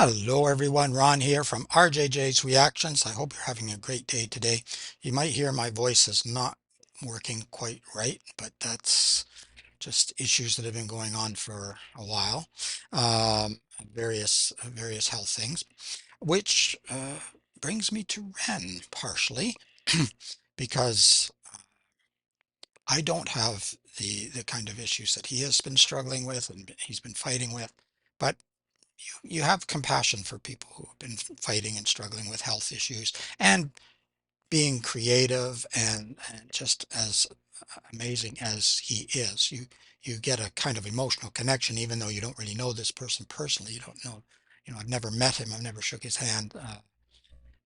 Hello everyone, Ron here from RJJ's Reactions. I hope you're having a great day today. You might hear my voice is not working quite right, but that's just issues that have been going on for a while. Various health things, which brings me to Ren partially because I don't have the kind of issues that he has been struggling with and he's been fighting with, but you have compassion for people who have been fighting and struggling with health issues and being creative and just as amazing as he is. You get a kind of emotional connection, even though you don't really know this person personally. You don't know, I've never met him, I've never shook his hand,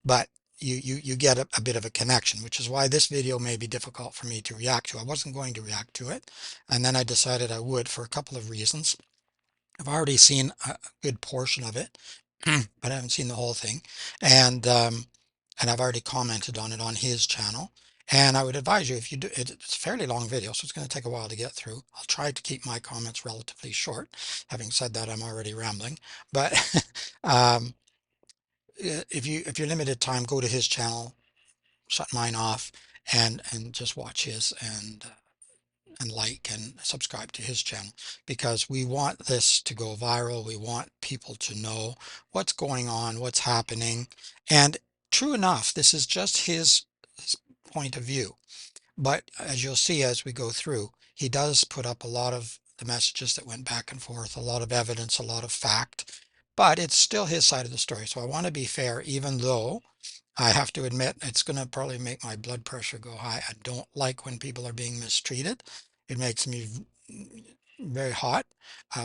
but you get a bit of a connection, which is why this video may be difficult for me to react to. I wasn't going to react to it, and then I decided I would for a couple of reasons. I've already seen a good portion of it, but I haven't seen the whole thing. And I've already commented on it on his channel. And I would advise you, if you do, it's a fairly long video, so it's going to take a while to get through. I'll try to keep my comments relatively short. Having said that, I'm already rambling. But um, if you're limited time, go to his channel, shut mine off, and just watch his and like and subscribe to his channel, because we want this to go viral. We want people to know what's going on, what's happening. And true enough, this is just his point of view. But as you'll see as we go through, he does put up a lot of the messages that went back and forth, a lot of evidence, a lot of fact, but it's still his side of the story. So I want to be fair, even though I have to admit it's going to probably make my blood pressure go high. I don't like when people are being mistreated. It makes me very hot,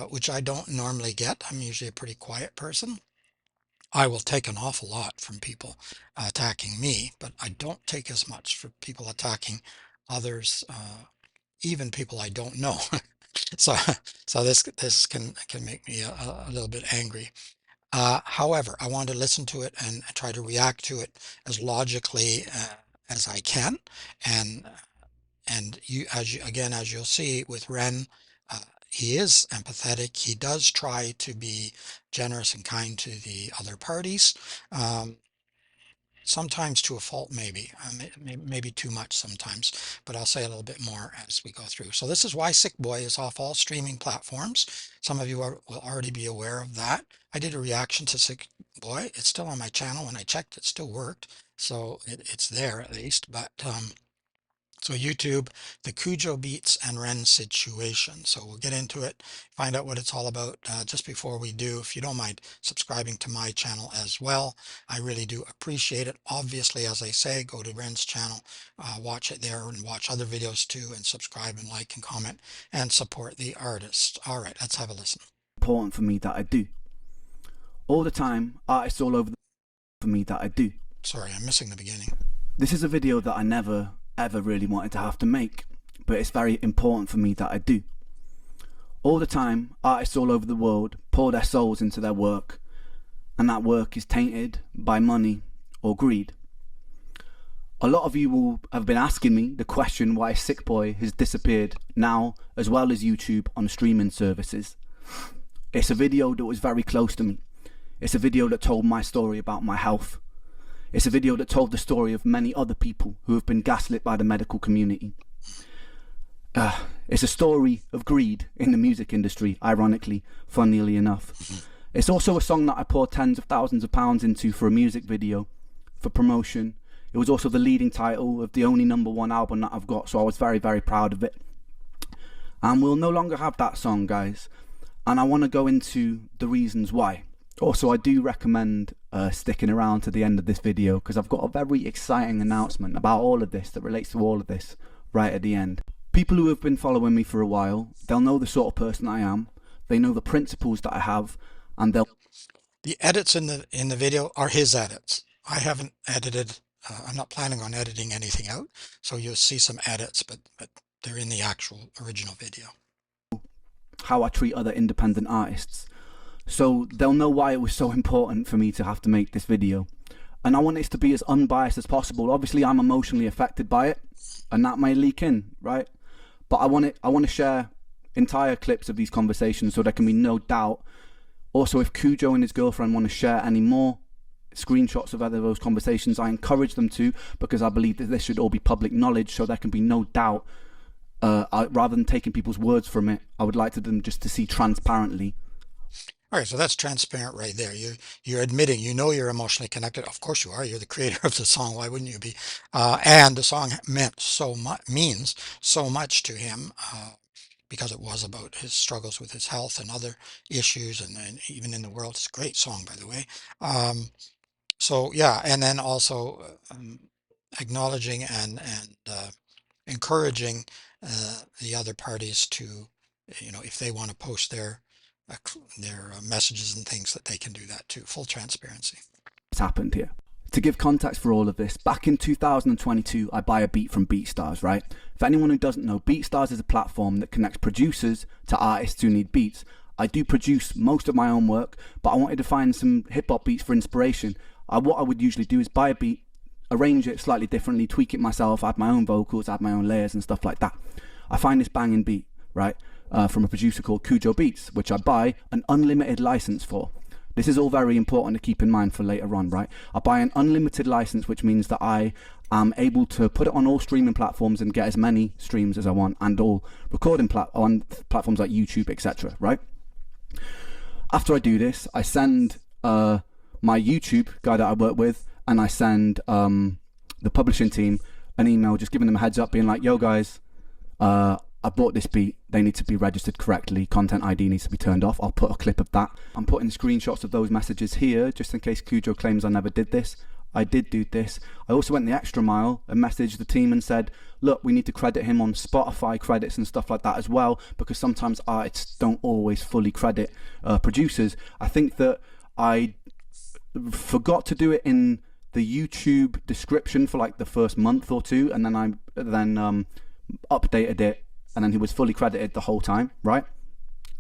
which I don't normally get. I'm usually a pretty quiet person. I will take an awful lot from people attacking me, but I don't take as much for people attacking others, even people I don't know. So, so this can make me a little bit angry. However, I want to listen to it and try to react to it as logically as I can. And again, as you'll see with Ren, uh, he is empathetic. He does try to be generous and kind to the other parties. Um, Sometimes to a fault, maybe, maybe too much sometimes, but I'll say a little bit more as we go through. So this is why Sick Boi is off all streaming platforms. Some of you will already be aware of that. I did a reaction to Sick Boi. It's still on my channel. When I checked, it still worked. So it's there at least, but so YouTube, the KUJOBEATS and Ren situation. So we'll get into it, find out what it's all about. Just before we do, if you don't mind subscribing to my channel as well, I really do appreciate it. Obviously, as I say, go to Ren's channel, watch it there and watch other videos too, and subscribe and like and comment and support the artist. All right, let's have a listen. Important for me that I do. All the time, artists all over for me that I do. Sorry, I'm missing the beginning. This is a video that I never ever really wanted to have to make, but it's very important for me that I do. All the time, artists all over the world pour their souls into their work, and that work is tainted by money or greed. A lot of you will have been asking me the question why Sick Boi has disappeared now, as well as YouTube on streaming services. It's a video that was very close to me. It's a video that told my story about my health. It's a video that told the story of many other people who have been gaslit by the medical community. It's a story of greed in the music industry, ironically, funnily enough. It's also a song that I poured tens of thousands of pounds into for a music video, for promotion. It was also the leading title of the only #1 album that I've got, so I was very, very proud of it. And we'll no longer have that song, guys. And I want to go into the reasons why. Also, I do recommend sticking around to the end of this video, because I've got a very exciting announcement about all of this that relates to all of this right at the end. People who have been following me for a while, they'll know the sort of person I am. They know the principles that I have, and they'll... The edits in the video are his edits. I haven't edited. I'm not planning on editing anything out, so you'll see some edits, but they're in the actual original video. How I treat other independent artists. So they'll know why it was so important for me to have to make this video. And I want it to be as unbiased as possible. Obviously, I'm emotionally affected by it, and that may leak in, right? But I want to share entire clips of these conversations so there can be no doubt Also, if Kujo and his girlfriend want to share any more screenshots of either of those conversations, I encourage them to, because I believe that this should all be public knowledge, so there can be no doubt. Rather than taking people's words from it, I would like them just to see transparently. All right, so that's transparent right there. You're admitting, you're emotionally connected. Of course you are. You're the creator of the song. Why wouldn't you be? And the song means so much to him, because it was about his struggles with his health and other issues, and even in the world. It's a great song, by the way. Um, so yeah, and then also acknowledging and encouraging the other parties to, if they want to post their messages and things, that they can do that too. Full transparency. What's happened here? To give context for all of this, back in 2022, I buy a beat from BeatStars, right? For anyone who doesn't know, BeatStars is a platform that connects producers to artists who need beats. I do produce most of my own work, but I wanted to find some hip-hop beats for inspiration. What I would usually do is buy a beat, arrange it slightly differently, tweak it myself, add my own vocals, add my own layers and stuff like that. I find this banging beat, right, from a producer called KUJOBEATS, which I buy an unlimited license for. This is all very important to keep in mind for later on, right? I buy an unlimited license, which means that I am able to put it on all streaming platforms and get as many streams as I want, and all recording on platforms like YouTube, etc., right? After I do this, I send my YouTube guy that I work with, and I send the publishing team an email just giving them a heads up, being like, yo guys, I bought this beat, they need to be registered correctly, content ID needs to be turned off. I'll put a clip of that. I'm putting screenshots of those messages here, just in case Kujo claims I never did this. I did do this. I also went the extra mile and messaged the team and said, look, we need to credit him on Spotify credits and stuff like that as well, because sometimes artists don't always fully credit producers. I think that I forgot to do it in the YouTube description for like the first month or two, and then I updated it, and then he was fully credited the whole time, right?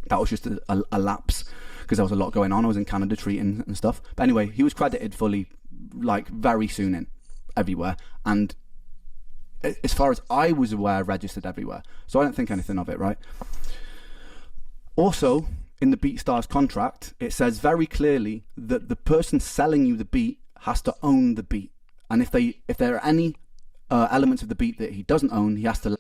That was just a lapse, because there was a lot going on. I was in Canada treating and stuff. But anyway, he was credited fully, like, very soon in, everywhere. And as far as I was aware, registered everywhere. So I don't think anything of it, right? Also, in the BeatStars contract, it says very clearly that the person selling you the beat has to own the beat. And if there are any elements of the beat that he doesn't own, he has to...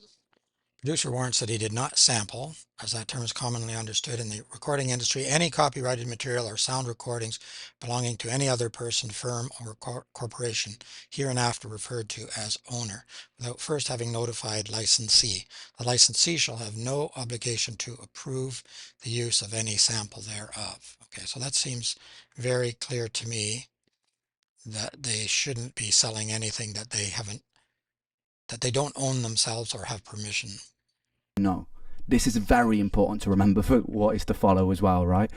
Producer warrants that he did not sample, as that term is commonly understood in the recording industry, any copyrighted material or sound recordings belonging to any other person, firm, or corporation, hereinafter referred to as owner, without first having notified licensee. The licensee shall have no obligation to approve the use of any sample thereof. Okay, so that seems very clear to me, that they shouldn't be selling anything that they don't own themselves or have permission. No, this is very important to remember for what is to follow as well, right?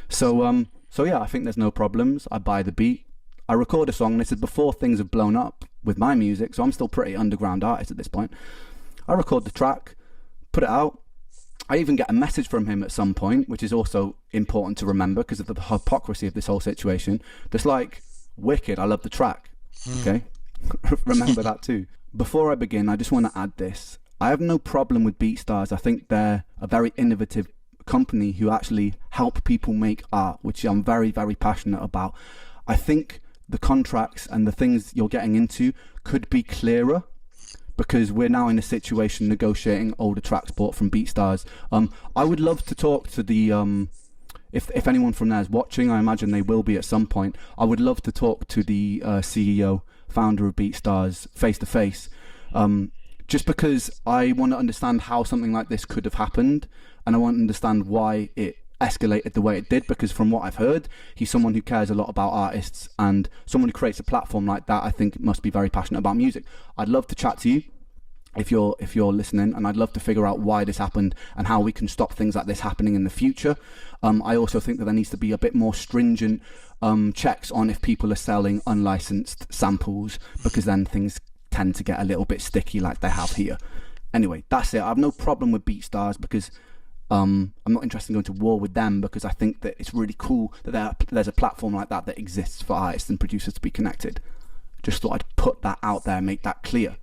So yeah, I think there's no problems. I buy the beat, I record a song. This is before things have blown up with my music, so I'm still pretty underground artist at this point. I record the track, put it out. I even get a message from him at some point, which is also important to remember because of the hypocrisy of this whole situation. That's like, wicked, I love the track. Okay? Remember that too. Before I begin, I just want to add this. I have no problem with BeatStars. I think they're a very innovative company who actually help people make art, which I'm very, very passionate about. I think the contracts and the things you're getting into could be clearer, because we're now in a situation negotiating older tracks bought from BeatStars. I would love to talk to the... If anyone from there is watching, I imagine they will be at some point. I would love to talk to the CEO, founder of BeatStars, face to face, just because I want to understand how something like this could have happened, and I want to understand why it escalated the way it did, because from what I've heard, he's someone who cares a lot about artists, and someone who creates a platform like that, I think, must be very passionate about music. I'd love to chat to you if you're listening, and I'd love to figure out why this happened and how we can stop things like this happening in the future. I also think that there needs to be a bit more stringent checks on if people are selling unlicensed samples, because then things tend to get a little bit sticky like they have here. Anyway, that's it. I have no problem with BeatStars, because I'm not interested in going to war with them, because I think that it's really cool that there's a platform like that exists for artists and producers to be connected. Just thought I'd put that out there and make that clear.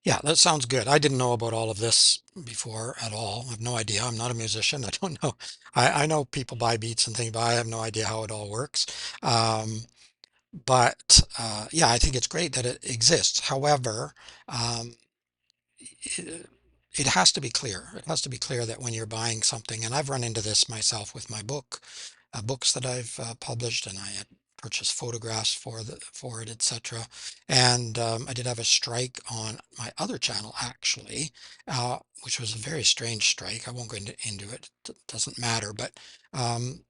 Yeah, that sounds good. I didn't know about all of this before at all. I have no idea. I'm not a musician. I don't know. I know people buy beats and things, but I have no idea how it all works. Um, but yeah, I think it's great that it exists. However, um, it, it has to be clear. It has to be clear that when you're buying something, and I've run into this myself with my books that I've published, and I had purchased photographs for it, etc. And I did have a strike on my other channel actually, which was a very strange strike. I won't go into it. It doesn't matter, but um,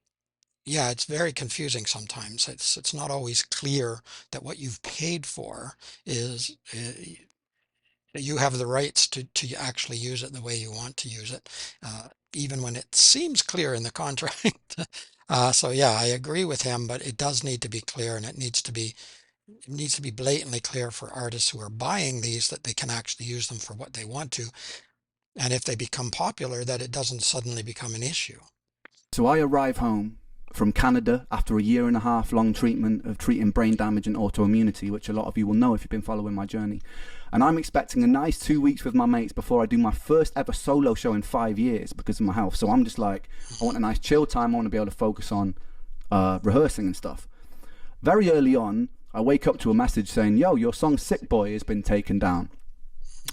yeah, it's very confusing sometimes. It's not always clear that what you've paid for is you have the rights to actually use it the way you want to use it, even when it seems clear in the contract. So yeah, I agree with him, but it does need to be clear, and it needs to be blatantly clear for artists who are buying these that they can actually use them for what they want to, and if they become popular, that it doesn't suddenly become an issue. So I arrive home from Canada after a year and a half long treatment of treating brain damage and autoimmunity, which a lot of you will know if you've been following my journey. And I'm expecting a nice 2 weeks with my mates before I do my first ever solo show in 5 years because of my health. So I'm just like, I want a nice chill time. I want to be able to focus on rehearsing and stuff. Very early on, I wake up to a message saying, yo, your song Sick Boi has been taken down.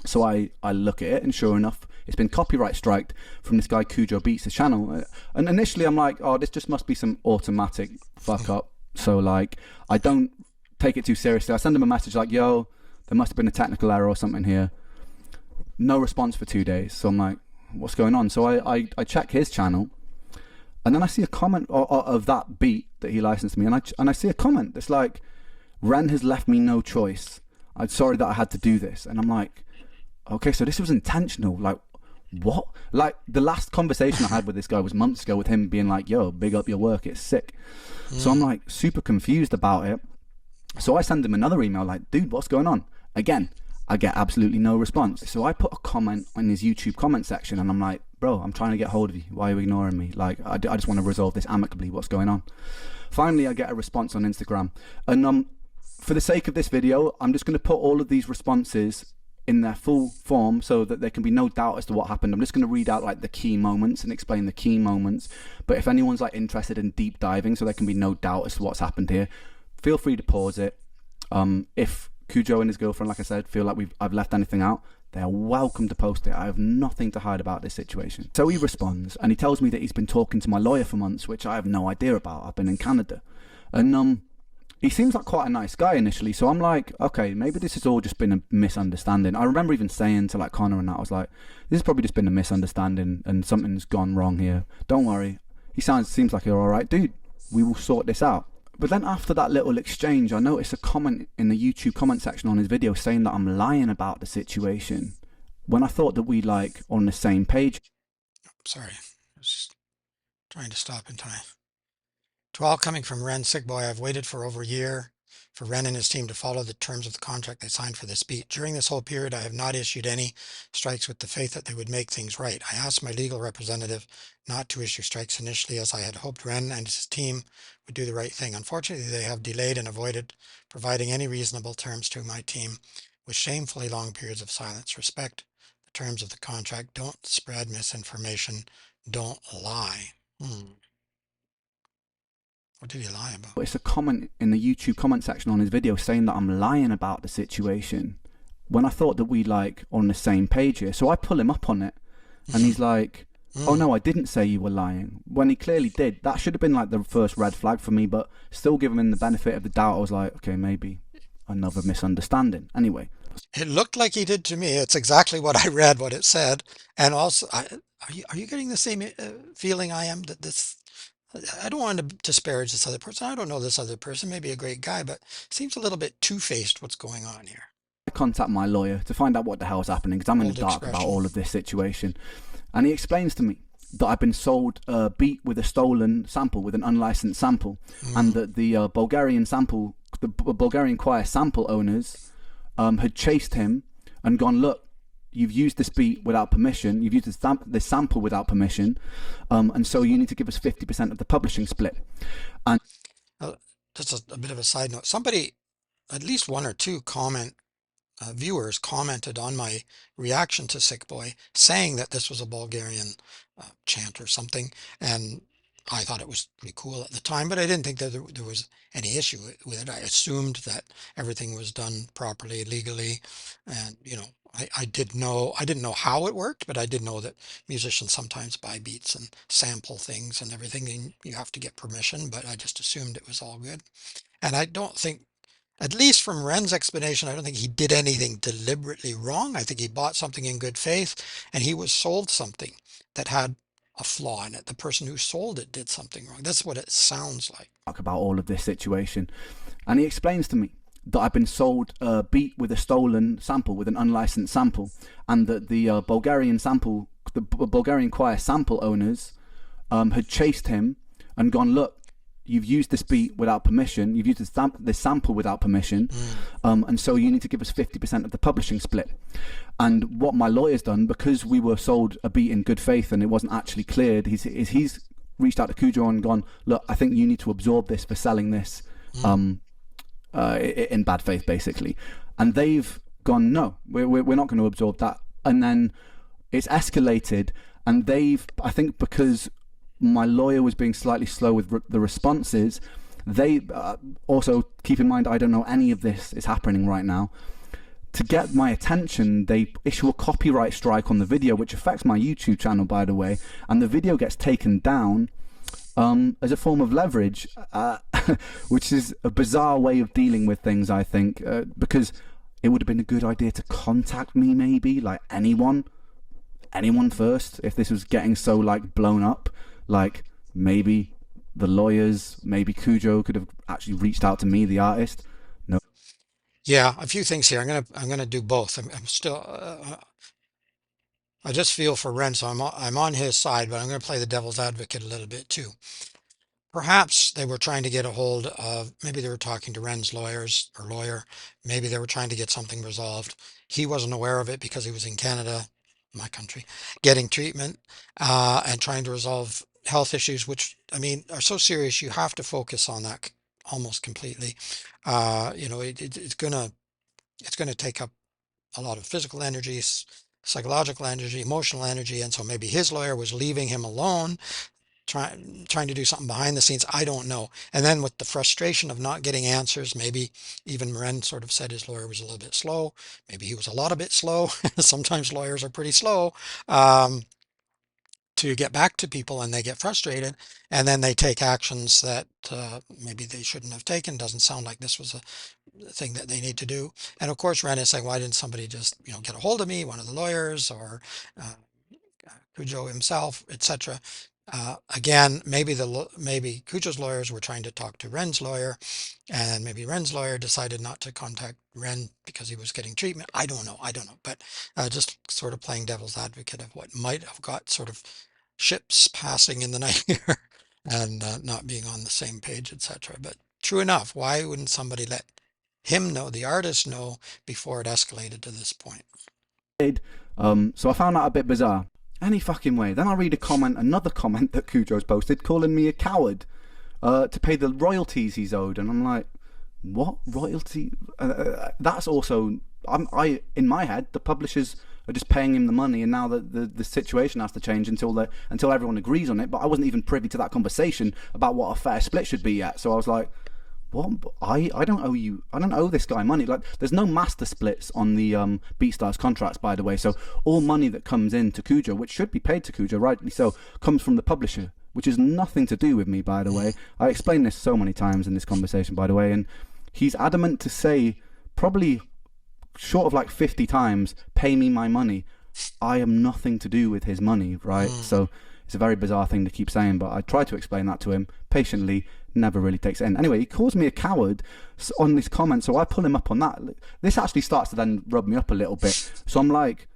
So I look at it, and sure enough, it's been copyright striked from this guy KUJOBEATS, the channel. And initially I'm like, oh, this just must be some automatic fuck up. So like, I don't take it too seriously. I send him a message like, yo, there must have been a technical error or something here. No response for 2 days. So I'm like, what's going on? So I check his channel, and then I see a comment of that beat that he licensed me, and I see a comment that's like, Ren has left me no choice. I'm sorry that I had to do this. And I'm like, okay, so this was intentional. Like, what? Like, the last conversation I had with this guy was months ago with him being like, yo, big up your work, it's sick. So I'm like super confused about it. So I send him another email like, dude, what's going on? Again, I get absolutely no response. So I put a comment in his YouTube comment section, and I'm like, bro, I'm trying to get hold of you. Why are you ignoring me? Like, I just want to resolve this amicably. What's going on? Finally, I get a response on Instagram. And for the sake of this video, I'm just going to put all of these responses in their full form so that there can be no doubt as to what happened. I'm just going to read out like the key moments and explain the key moments. But if anyone's like interested in deep diving so there can be no doubt as to what's happened here, feel free to pause it. If Kujo and his girlfriend, like I said, feel like I've left anything out, they are welcome to post it. I have nothing to hide about this situation. So he responds, and he tells me that he's been talking to my lawyer for months, which I have no idea about. I've been in Canada. And he seems like quite a nice guy initially, so I'm like, okay, maybe this has all just been a misunderstanding. I remember even saying to like Connor and that, I was like, this has probably just been a misunderstanding and something's gone wrong here. Don't worry. He seems like you're all right, dude. We will sort this out. But then after that little exchange, I noticed a comment in the YouTube comment section on his video saying that I'm lying about the situation when I thought that we like on the same page. Sorry, I was trying to stop in time. To all coming from Ren, Sick Boi, I've waited for over a year for Ren and his team to follow the terms of the contract they signed for this beat. During this whole period, I have not issued any strikes with the faith that they would make things right. I asked my legal representative not to issue strikes initially, as I had hoped Ren and his team would do the right thing. Unfortunately, they have delayed and avoided providing any reasonable terms to my team with shamefully long periods of silence. Respect the terms of the contract. Don't spread misinformation. Don't lie. What did he lie about? It's a comment in the YouTube comment section on his video saying that I'm lying about the situation when I thought that we like on the same page here. So I pull him up on it, and he's like, oh no, I didn't say you were lying, when he clearly did. That should have been like the first red flag for me, but still giving him the benefit of the doubt, I was like, okay, maybe another misunderstanding. Anyway, It looked like he did to me. It's exactly what I read, what it said. And also, are you getting the same feeling I am that this? I don't want to disparage this other person. I don't know this other person. Maybe a great guy, but seems a little bit two-faced. What's going on here? I contact my lawyer to find out what the hell's happening because I'm in Old the dark about expression. all of this situation, and he explains to me that I've been sold a beat with a stolen sample, with an unlicensed sample, and that the Bulgarian choir sample owners had chased him and gone, look, you've used this beat without permission, you've used this sample without permission, and so you need to give us 50% of the publishing split. And Just a bit of a side note. Somebody, at least one or two comment viewers commented on my reaction to Sick Boi, saying that this was a Bulgarian chant or something, and I thought it was pretty cool at the time, but I didn't think that there was any issue with it. I assumed that everything was done properly, legally, and I didn't know how it worked, but I did know that musicians sometimes buy beats and sample things and everything, and you have to get permission, but I just assumed it was all good. And I don't think, at least from Ren's explanation, I don't think he did anything deliberately wrong. I think he bought something in good faith, and he was sold something that had a flaw in it. The person who sold it did something wrong. That's what it sounds like. Talk about all of this situation, and he explains to me that I've been sold a beat with a stolen sample, with an unlicensed sample, and that the Bulgarian choir sample owners had chased him and gone, look, you've used this beat without permission, you've used this sample without permission, and so you need to give us 50% of the publishing split. And what my lawyer's done, because we were sold a beat in good faith and it wasn't actually cleared, he's reached out to Kujo and gone, look, I think you need to absorb this for selling this in bad faith, basically. And they've gone, no, we're not going to absorb that. And then it's escalated, and I think because my lawyer was being slightly slow with the responses, they also, keep in mind, I don't know any of this is happening right now. To get my attention, they issue a copyright strike on the video, which affects my YouTube channel, by the way, and the video gets taken down as a form of leverage, which is a bizarre way of dealing with things, I think, because it would have been a good idea to contact me, maybe, like anyone first, if this was getting so, like, blown up. Like, maybe the lawyers, maybe Kujo could have actually reached out to me, the artist. No. Yeah, a few things here. I'm gonna do both. I'm still. I just feel for Ren, so I'm on his side, but I'm gonna play the devil's advocate a little bit too. Perhaps they were trying to get a hold of, maybe they were talking to Ren's lawyers or lawyer. Maybe they were trying to get something resolved. He wasn't aware of it because he was in Canada, my country, getting treatment and trying to resolve health issues, which, I mean, are so serious you have to focus on that almost completely. It's gonna take up a lot of physical energy, psychological energy, emotional energy, and so maybe his lawyer was leaving him alone, trying to do something behind the scenes. I don't know. And then with the frustration of not getting answers, maybe even Ren sort of said his lawyer was a little bit slow. Maybe he was a lot a bit slow. Sometimes lawyers are pretty slow to get back to people, and they get frustrated, and then they take actions that maybe they shouldn't have taken. Doesn't sound like this was a thing that they need to do. And of course, Ren is saying, why didn't somebody just, get a hold of me, one of the lawyers, or Cujo himself, etc. Again, maybe Cujo's lawyers were trying to talk to Ren's lawyer, and maybe Ren's lawyer decided not to contact Ren because he was getting treatment. I don't know. But just sort of playing devil's advocate of what might have got sort of ships passing in the night here and not being on the same page, etc. But true enough, why wouldn't somebody let him know, the artist know, before it escalated to this point? So I found that a bit bizarre. Any fucking way. Then I read another comment that Kujo's posted, calling me a coward to pay the royalties he's owed, and I'm like, what royalty? That's also, in my head, the publishers are just paying him the money, and now the situation has to change until everyone agrees on it. But I wasn't even privy to that conversation about what a fair split should be yet. So I was like, what? I don't owe you. I don't owe this guy money. Like, there's no master splits on the BeatStars contracts, by the way. So all money that comes in to Kujo, which should be paid to Kujo, rightly so, comes from the publisher, which has nothing to do with me, by the way. I explained this so many times in this conversation, by the way, and he's adamant to say, probably short of like 50 times, pay me my money. I am nothing to do with his money, right? So it's a very bizarre thing to keep saying, but I try to explain that to him patiently. Never really takes it in. Anyway, he calls me a coward on this comment, so I pull him up on that. This actually starts to then rub me up a little bit. So I'm like,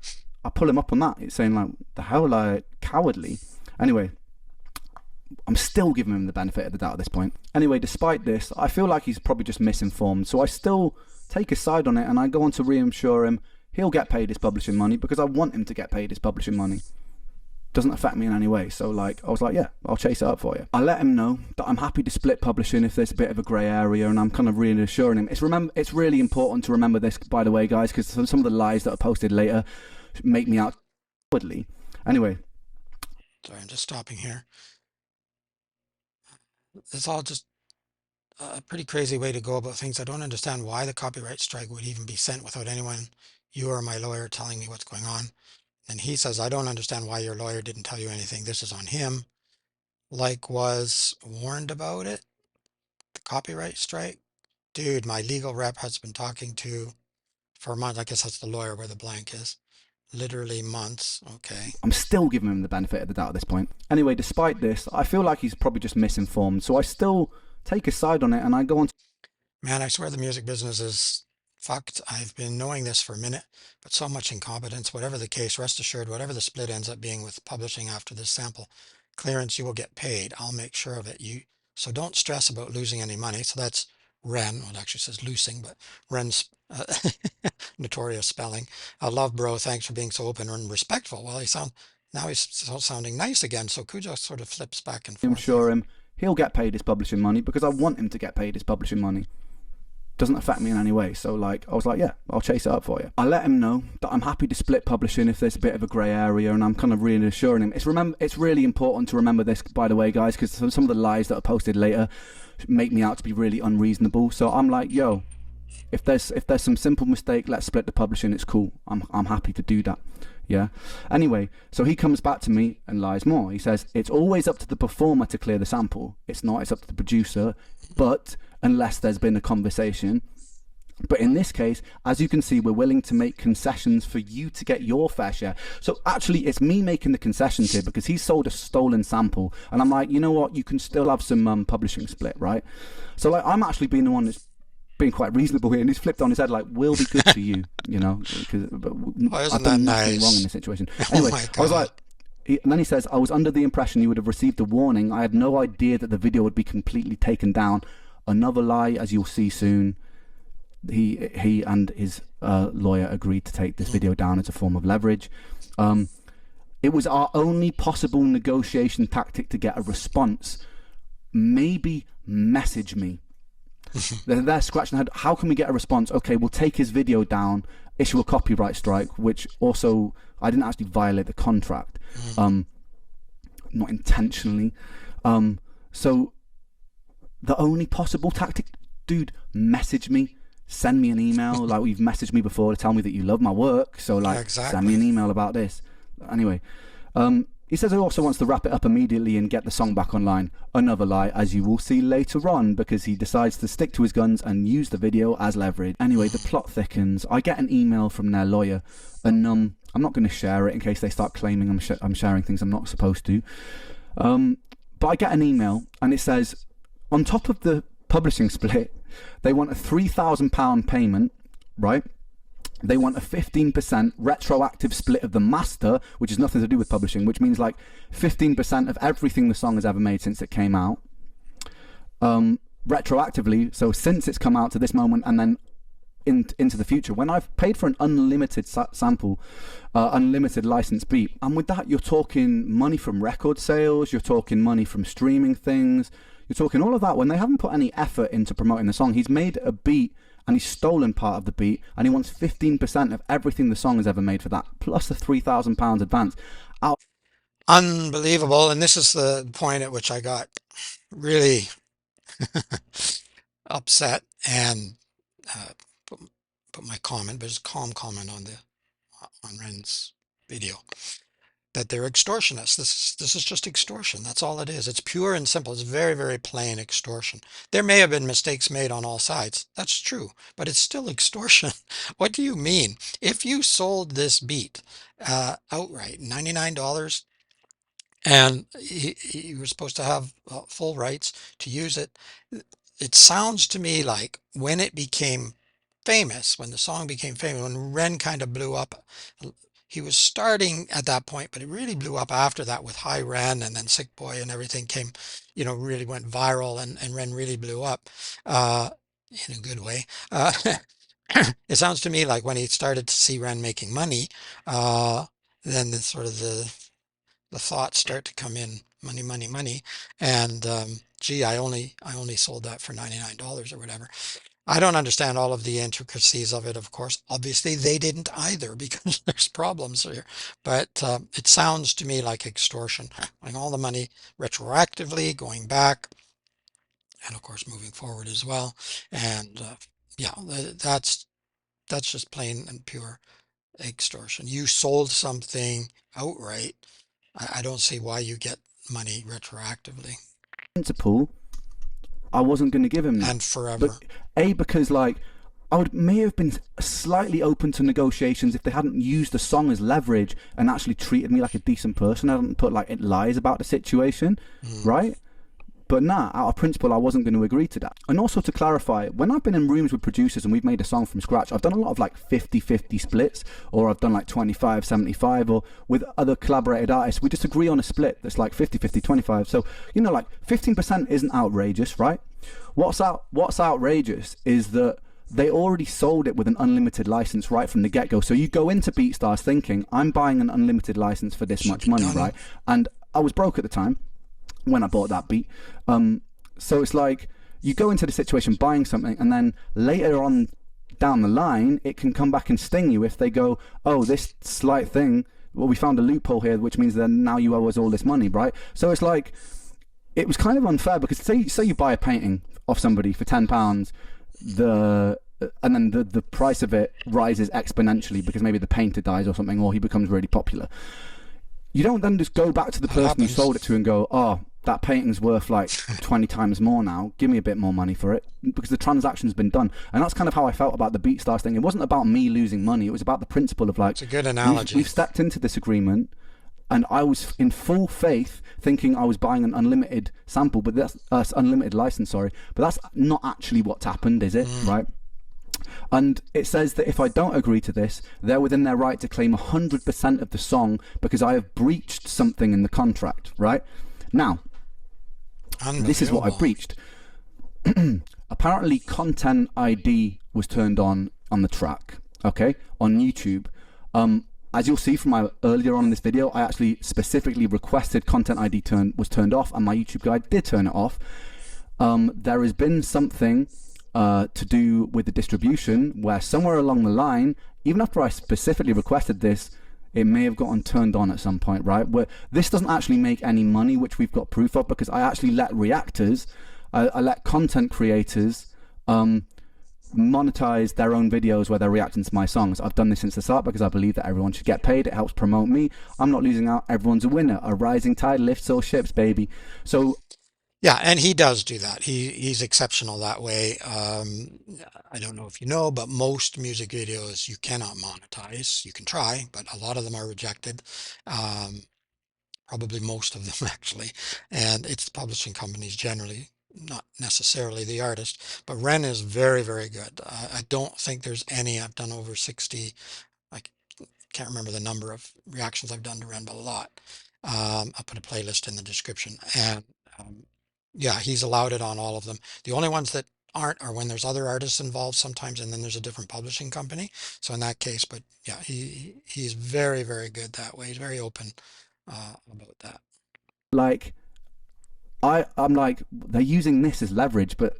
I pull him up on that. It's saying like, the hell, like, cowardly. Anyway, I'm still giving him the benefit of the doubt at this point. Anyway, despite this, I feel like he's probably just misinformed, so I still take his side on it, and I go on to reassure him he'll get paid his publishing money because I want him to get paid his publishing money. doesn't affect me in any way. So like I was like, yeah, I'll chase it up for you. I let him know that I'm happy to split publishing if there's a bit of a grey area, and I'm kind of really assuring him. It's really important to remember this, by the way, guys, because some of the lies that are posted later make me out cowardly. Anyway, Sorry, I'm just stopping here. It's all just a pretty crazy way to go about things. I don't understand why the copyright strike would even be sent without anyone, you or my lawyer, telling me what's going on. And he says, I don't understand why your lawyer didn't tell you anything. This is on him. Like, was warned about it, the copyright strike. Dude, my legal rep has been talking to for months. I guess that's the lawyer where the blank is. Literally months. Okay. I'm still giving him the benefit of the doubt at this point. Anyway, despite this, I feel like he's probably just misinformed. So I still take his side on it, and I go on. Man, I swear the music business is fucked. I've been knowing this for a minute, but so much incompetence. Whatever the case, rest assured, whatever the split ends up being with publishing after this sample clearance, you will get paid. I'll make sure of it. So don't stress about losing any money. So that's Ren. Well, it actually says losing, but Ren's notorious spelling. I love bro. Thanks for being so open and respectful. Well, now he's sounding nice again. So Kujo sort of flips back and forth Assure here. him he'll get paid his publishing money because I want him to get paid his publishing money. Doesn't affect me in any way. So like I was like, yeah, I'll chase it up for you. I let him know that I'm happy to split publishing if there's a bit of a grey area, and I'm kind of really assuring him. It's really important to remember this, by the way, guys, because some of the lies that are posted later make me out to be really unreasonable. So I'm like, yo, if there's some simple mistake, let's split the publishing. It's cool. I'm happy to do that. Yeah. Anyway, so he comes back to me and lies more. He says it's always up to the performer to clear the sample. It's not. It's up to the producer. But unless there's been a conversation. But in this case, as you can see, we're willing to make concessions for you to get your fair share. So actually, it's me making the concessions here because he sold a stolen sample, and I'm like, you know what? You can still have some publishing split, right? So like, I'm actually being the one that's being quite reasonable here, and he's flipped on his head like, "Will be good for you," you know, because Oh, I've isn't that done nothing wrong in nice? this situation. Oh Anyway, my I was God. like, and then he says, "I was under the impression you would have received a warning. I had no idea that the video would be completely taken down. Another lie, as you'll see soon." He and his lawyer agreed to take this video down as a form of leverage. It was our only possible negotiation tactic to get a response. Maybe message me. They're scratching their head. How can we get a response? Okay, we'll take his video down, issue a copyright strike, which also I didn't actually violate the contract, not intentionally. So the only possible tactic, dude, message me. Send me an email like you've messaged me before to tell me that you love my work. So like, send me an Exactly. email about this. Anyway, he says he also wants to wrap it up immediately and get the song back online. Another lie, as you will see later on, because he decides to stick to his guns and use the video as leverage. Anyway, the plot thickens. I get an email from their lawyer, and I'm not going to share it in case they start claiming I'm sharing things I'm not supposed to. But I get an email, and it says, on top of the publishing split, they want a £3,000 payment, right? They want a 15% retroactive split of the master, which has nothing to do with publishing, which means like 15% of everything the song has ever made since it came out. Retroactively, so since it's come out to this moment and then into the future, when I've paid for an unlimited sample, unlimited license beat, and with that you're talking money from record sales, you're talking money from streaming things, you're talking all of that when they haven't put any effort into promoting the song. He's made a beat and he's stolen part of the beat, and he wants 15% of everything the song has ever made for that, plus a £3,000 advance. Unbelievable. And this is the point at which I got really upset and uh, put, put my comment, but it's a calm comment on Ren's video, that they're extortionists. This is just extortion. That's all it is. It's pure and simple. It's very, very plain extortion. There may have been mistakes made on all sides. That's true, but it's still extortion. What do you mean? If you sold this beat outright, $99, and he was supposed to have full rights to use it, it sounds to me like when it became famous, when the song became famous, when Ren kind of blew up, he was starting at that point, but it really blew up after that with High Ren, and then Sick Boy and everything came, really went viral, and Ren really blew up uh, in a good way. It sounds to me like when he started to see Ren making money, then the sort of the thoughts start to come in, money, money, money, and gee, I only sold that for $99 or whatever. I don't understand all of the intricacies of it, of course. Obviously, they didn't either because there's problems here. But it sounds to me like extortion, like all the money retroactively going back, and of course moving forward as well. And yeah, that's just plain and pure extortion. You sold something outright. I don't see why you get money retroactively Principle, I wasn't going to give him that. and But forever. because like I would may have been slightly open to negotiations if they hadn't used the song as leverage and actually treated me like a decent person. I hadn't put like lies about the situation, Mm. right? But nah, out of principle, I wasn't going to agree to that. And also to clarify, when I've been in rooms with producers and we've made a song from scratch, I've done a lot of like 50-50 splits, or I've done like 25-75, or with other collaborated artists, we just agree on a split that's like 50-50, 25. So, you know, like 15% isn't outrageous, right? What's outrageous is that they already sold it with an unlimited license right from the get-go. So you go into BeatStars thinking, I'm buying an unlimited license for this Should much be money, done. right? And I was broke at the time when I bought that beat. So it's like you go into the situation buying something, and then later on down the line, it can come back and sting you if they go, oh, this slight thing, well, we found a loophole here, which means that now you owe us all this money, right? So it's like, it was kind of unfair because say you buy a painting off somebody for £10, and then the price of it rises exponentially because maybe the painter dies or something, or he becomes really popular. You don't then just go back to the That person you happens. sold it to and go, oh, that painting's worth like 20 times more now. Give me a bit more money for it, because the transaction's been done. And that's kind of how I felt about the BeatStars thing. It wasn't about me losing money. It was about the principle of like, It's a good we've analogy. stepped into this agreement, and I was in full faith thinking I was buying an unlimited sample, but that's unlimited license, sorry. But that's not actually what's happened, is it? Mm. Right? And it says that if I don't agree to this, they're within their right to claim 100% of the song because I have breached something in the contract, right? Now, this is what I Unbelievable. breached. Apparently, Content ID was turned on the track, okay, on YouTube. As you'll see from my earlier on in this video, I actually specifically requested Content ID was turned off, and my YouTube guide did turn it off. There has been something to do with the distribution where somewhere along the line, even after I specifically requested this, it may have gotten turned on at some point, right? Where this doesn't actually make any money, which we've got proof of, because I actually let reactors, I let content creators monetize their own videos where they're reacting to my songs. I've done this since the start because I believe that everyone should get paid. It helps promote me. I'm not losing out. Everyone's a winner. A rising tide lifts all ships, baby. So Yeah, and he does do that. He's exceptional that way. I don't know if you know, but most music videos you cannot monetize. You can try, but a lot of them are rejected. Um, Probably most of them actually, and it's the publishing companies generally, not necessarily the artist. But Ren is very, very good. I don't think there's any. I've done over 60. I can't remember the number of reactions I've done to Ren, but a lot. I'll put a playlist in the description, and um, yeah, he's allowed it on all of them. The only ones that aren't are when there's other artists involved sometimes, and then there's a different publishing company. So in that case, but yeah, he's very, very good that way. He's very open about that. like I'm like, they're using this as leverage, but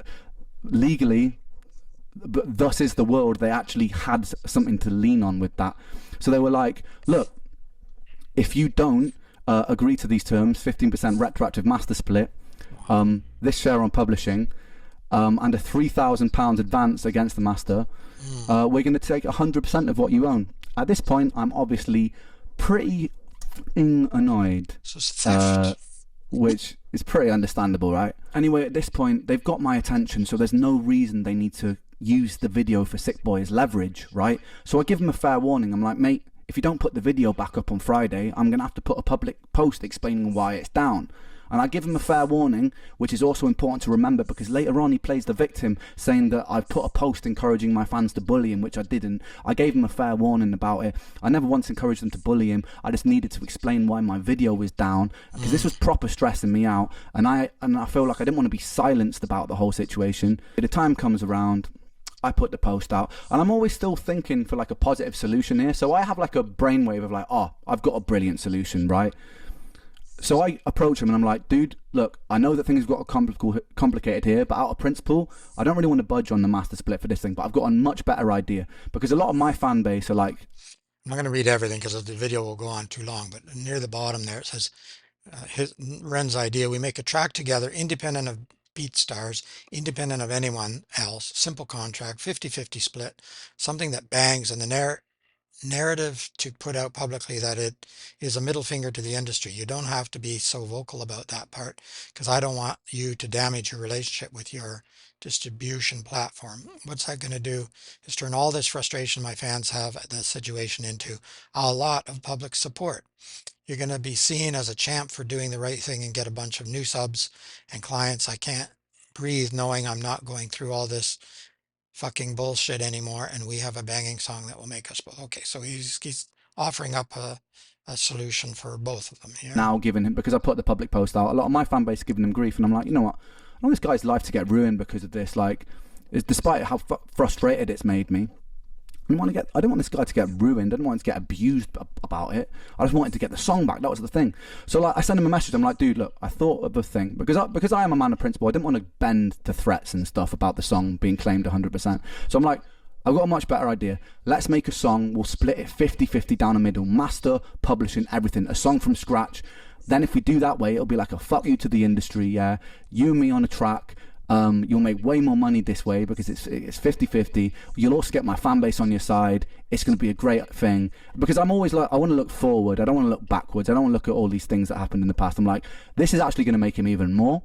legally, but thus is the world. They actually had something to lean on with that. So they were like, look, if you don't agree to these terms, 15% retroactive master split, this share on publishing, and a £3,000 advance against the master, Mm. we're going to take 100% of what you own. At this point, I'm obviously pretty annoyed, So it's theft. which is pretty understandable, right? Anyway, at this point, they've got my attention, so there's no reason they need to use the video for Sick Boi as leverage, right? So I give them a fair warning. I'm like, mate, if you don't put the video back up on Friday, I'm going to have to put a public post explaining why it's down. And I give him a fair warning, which is also important to remember, because later on he plays the victim, saying that I've put a post encouraging my fans to bully him, which I didn't. I gave him a fair warning about it. I never once encouraged them to bully him. I just needed to explain why my video was down, because this was proper stressing me out, and I feel like I didn't want to be silenced about the whole situation. The time comes around, I put the post out, and I'm always still thinking for like a positive solution here. So I have like a brainwave of like, oh, I've got a brilliant solution, right? So I approach him and I'm like, dude, look, I know that things have got complicated here, but out of principle, I don't really want to budge on the master split for this thing, but I've got a much better idea. Because a lot of my fan base are like, I'm not going to read everything because the video will go on too long, but near the bottom there it says Ren's idea: we make a track together, independent of BeatStars, independent of anyone else, simple contract, 50-50 split, something that bangs, and the narrative to put out publicly that it is a middle finger to the industry. You don't have to be so vocal about that part because I don't want you to damage your relationship with your distribution platform. What's that going to do is turn all this frustration my fans have at the situation into a lot of public support. You're going to be seen as a champ for doing the right thing and get a bunch of new subs and clients. I can't breathe knowing I'm not going through all this fucking bullshit anymore, and we have a banging song that will make us both. Okay, so he's offering up a solution for both of them here. now giving him, because I put the public post out, a lot of my fan base giving him grief, and I'm like, you know what? I don't want this guy's life to get ruined because of this. Like, despite how frustrated it's made me, I don't want this guy to get ruined. I don't want him to get abused about it. I just wanted to get the song back. That was the thing. So like, I sent him a message. I'm like, dude, look, I thought of the thing because I am a man of principle. I didn't want to bend to threats and stuff about the song being claimed 100%. So I'm like, I've got a much better idea. Let's make a song. We'll split it 50-50 down the middle. Master, publishing, everything. A song from scratch. Then if we do that way, it'll be like a fuck you to the industry. Yeah, you and me on a track. You'll make way more money this way because it's 50-50. You'll also get my fan base on your side. It's going to be a great thing because I'm always like, I want to look forward. I don't want to look backwards. I don't want to look at all these things that happened in the past. I'm like, this is actually going to make him even more.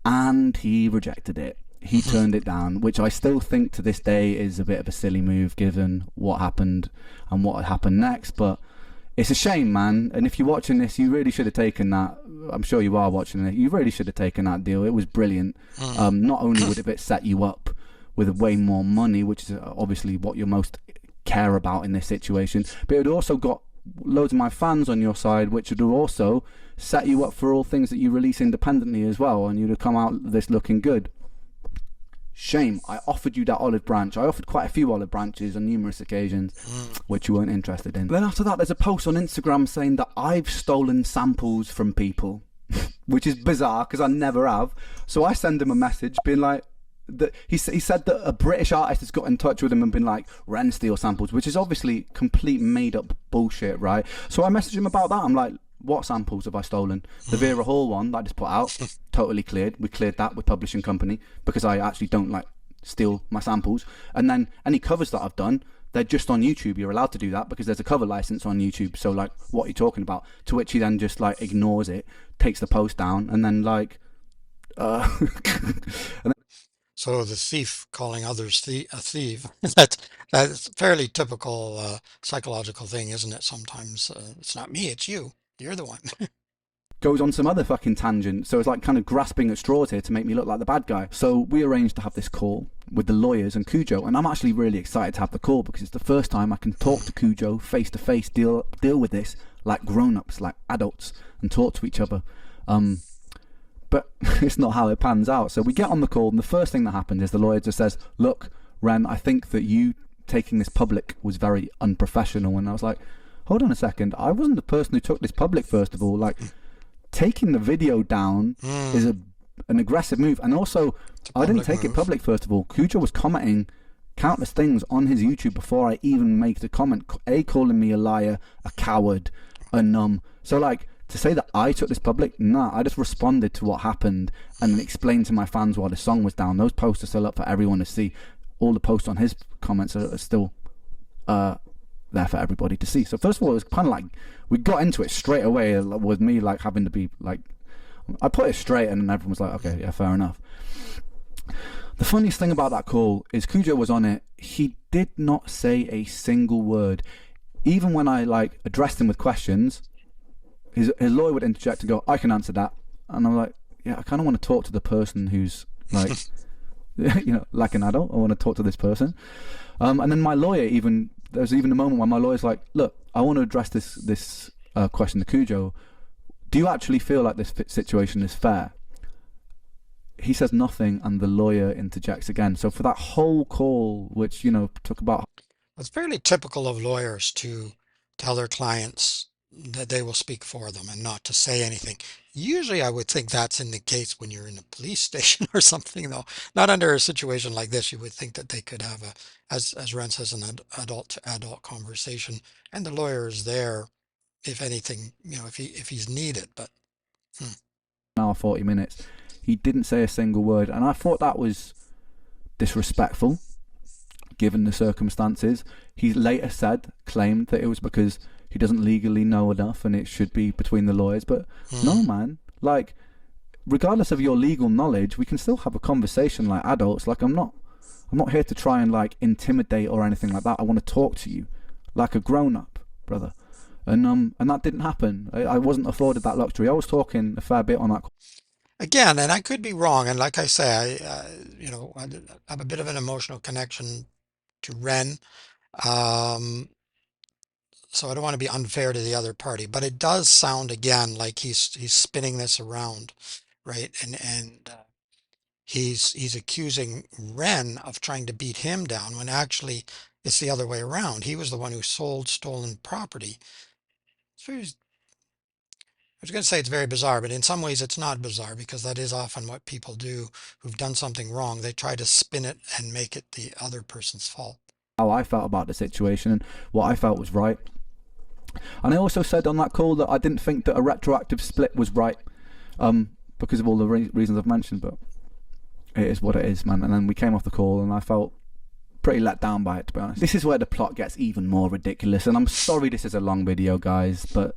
And he rejected it. He turned it down, which I still think to this day is a bit of a silly move given what happened and what happened next. But it's a shame, man. And if you're watching this, you really should have taken that. I'm sure you are watching it. You really should have taken that deal. It was brilliant. Not only would it set you up with way more money, which is obviously what you most care about in this situation, but it also got loads of my fans on your side, which would also set you up for all things that you release independently as well, and you'd have come out this looking good. Shame. I offered you that olive branch. I offered quite a few olive branches on numerous occasions, which you weren't interested in. Then after that, there's a post on Instagram saying that I've stolen samples from people, which is bizarre because I never have. So I send him a message being like, he said that a British artist has got in touch with him and been like, Ren steal samples, which is obviously complete made up bullshit, right? So I messaged him about that. I'm like, what samples have I stolen? The Vera Hall one that I just put out, totally cleared. We cleared that with publishing company because I actually don't like steal my samples. And then any covers that I've done, they're just on YouTube. You're allowed to do that because there's a cover license on YouTube. So like, what are you talking about? To which he then just like ignores it, takes the post down, and then like, and then, So the thief calling others a thief. That's a fairly typical psychological thing, isn't it? Sometimes it's not me, it's you. You're the one. goes on some other fucking tangent. So it's like kind of grasping at straws here to make me look like the bad guy. So we arranged to have this call with the lawyers and Kujo, and I'm actually really excited to have the call because it's the first time I can talk to Kujo face to face, deal with this like grown-ups, like adults, and talk to each other. But it's not how it pans out. So we get on the call, and the first thing that happens is the lawyer just says, "Look, Ren, I think that you taking this public was very unprofessional." And I was like, hold on a second, I wasn't the person who took this public, first of all. Like, taking the video down is an aggressive move. And also, I didn't take it public, first of all. Kujo was commenting countless things on his YouTube before I even make the comment. Calling me a liar, a coward, a numb. So, like, to say that I took this public, nah, I just responded to what happened and explained to my fans why the song was down. Those posts are still up for everyone to see. All the posts on his comments are still there for everybody to see. So first of all, it was kind of like we got into it straight away with me like having to be like, I put it straight and then everyone was like, okay, yeah, fair enough. The funniest thing about that call is Kujo was on it. He did not say a single word. Even when I like addressed him with questions, his lawyer would interject and go, I can answer that. And I'm like, yeah, I kind of want to talk to the person who's like, you know, like an adult. I want to talk to this person. And then my lawyer there's even a moment where my lawyer's like, look, I want to address this question to Kujo. Do you actually feel like this situation is fair? He says nothing, and the lawyer interjects again. So for that whole call, which, you know, took about... It's fairly typical of lawyers to tell their clients that they will speak for them and not to say anything. Usually, I would think that's in the case when you're in a police station or something, though. Not under a situation like this. You would think that they could have a, as Ren says, an adult to adult conversation, and the lawyer is there if anything, if he's needed. But hmm. Hour 40 minutes, he didn't say a single word, and I thought that was disrespectful given the circumstances. He later claimed that it was because he doesn't legally know enough and it should be between the lawyers. But no, man, like, regardless of your legal knowledge, we can still have a conversation like adults. Like, I'm not here to try and like intimidate or anything like that. I want to talk to you like a grown-up, brother. And that didn't happen. I wasn't afforded that luxury. I was talking a fair bit on that. Again, and I could be wrong, and like I say, I have a bit of an emotional connection to Ren. Um, so I don't want to be unfair to the other party, but it does sound again like he's spinning this around, right? And he's accusing Ren of trying to beat him down when actually it's the other way around. He was the one who sold stolen property. It's very, I was going to say it's very bizarre, but in some ways it's not bizarre because that is often what people do who've done something wrong. They try to spin it and make it the other person's fault. How I felt about the situation and what I felt was right. And I also said on that call that I didn't think that a retroactive split was right, because of all the reasons I've mentioned, but it is what it is, man. And then we came off the call and I felt pretty let down by it, to be honest. This is where the plot gets even more ridiculous, and I'm sorry this is a long video, guys, but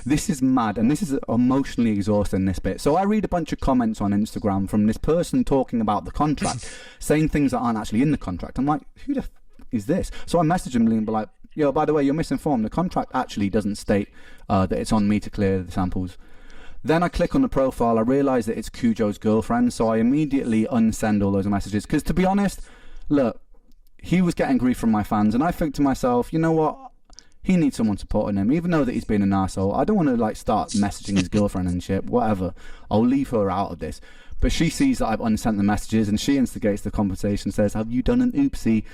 this is mad, and this is emotionally exhausting, this bit. So I read a bunch of comments on Instagram from this person talking about the contract, saying things that aren't actually in the contract. I'm like, who the is this? So I message him and be like, yo, by the way, you're misinformed. The contract actually doesn't state that it's on me to clear the samples. Then I click on the profile, I realise that it's Kujo's girlfriend, so I immediately unsend all those messages, because to be honest, look, he was getting grief from my fans, and I think to myself, you know what, he needs someone supporting him, even though that he's been an arsehole. I don't want to like start messaging his girlfriend and shit, whatever. I'll leave her out of this. But she sees that I've unsent the messages, and she instigates the conversation, says, have you done an oopsie?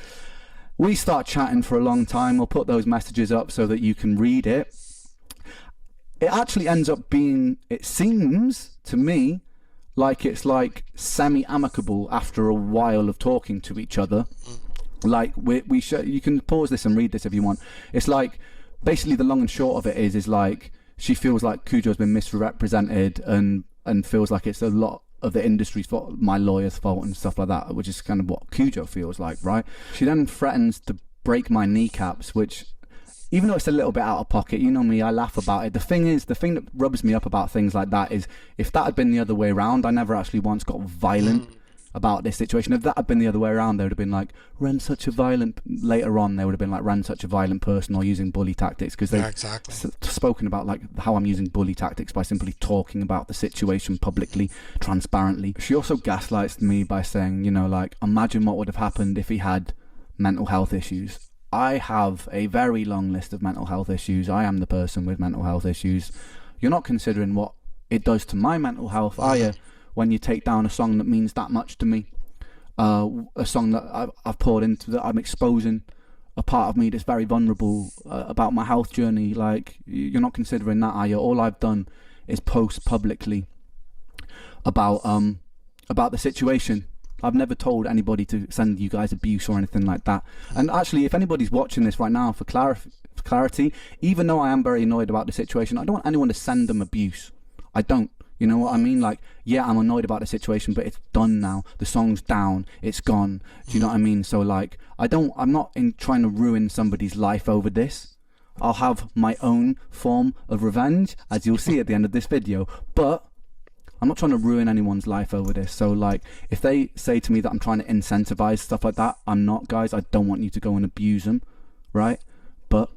We start chatting for a long time. We'll put those messages up so that you can read it. It actually ends up being, it seems to me, like it's like semi-amicable after a while of talking to each other. Like you can pause this and read this if you want. It's like, basically the long and short of it is like, she feels like Kujo's been misrepresented and feels like it's a lot of the industry's fault, my lawyer's fault and stuff like that, which is kind of what Kujo feels like, right? She then threatens to break my kneecaps, which, even though it's a little bit out of pocket, you know me, I laugh about it. The thing that rubs me up about things like that is, if that had been the other way around, I never actually once got violent about this situation. If that had been the other way around, they would have been like, Ren's such a violent, later on they would have been like, Ren's such a violent person, or using bully tactics, because they've spoken about like how I'm using bully tactics by simply talking about the situation publicly, transparently. She also gaslights me by saying, you know, like, imagine what would have happened if he had mental health issues. I have a very long list of mental health issues. I am the person with mental health issues. You're not considering what it does to my mental health, are you, when you take down a song that means that much to me? A song that I've poured into, that I'm exposing a part of me that's very vulnerable about my health journey. Like, you're not considering that, are you? All I've done is post publicly about the situation. I've never told anybody to send you guys abuse or anything like that. And actually, if anybody's watching this right now, for clarity, even though I am very annoyed about the situation, I don't want anyone to send them abuse. I don't. You know what I mean? Like, yeah, I'm annoyed about the situation, but it's done now. The song's down. It's gone. Do you know what I mean? So, like, I'm not trying to ruin somebody's life over this. I'll have my own form of revenge, as you'll see at the end of this video. But I'm not trying to ruin anyone's life over this. So, like, if they say to me that I'm trying to incentivize stuff like that, I'm not, guys. I don't want you to go and abuse them, right? But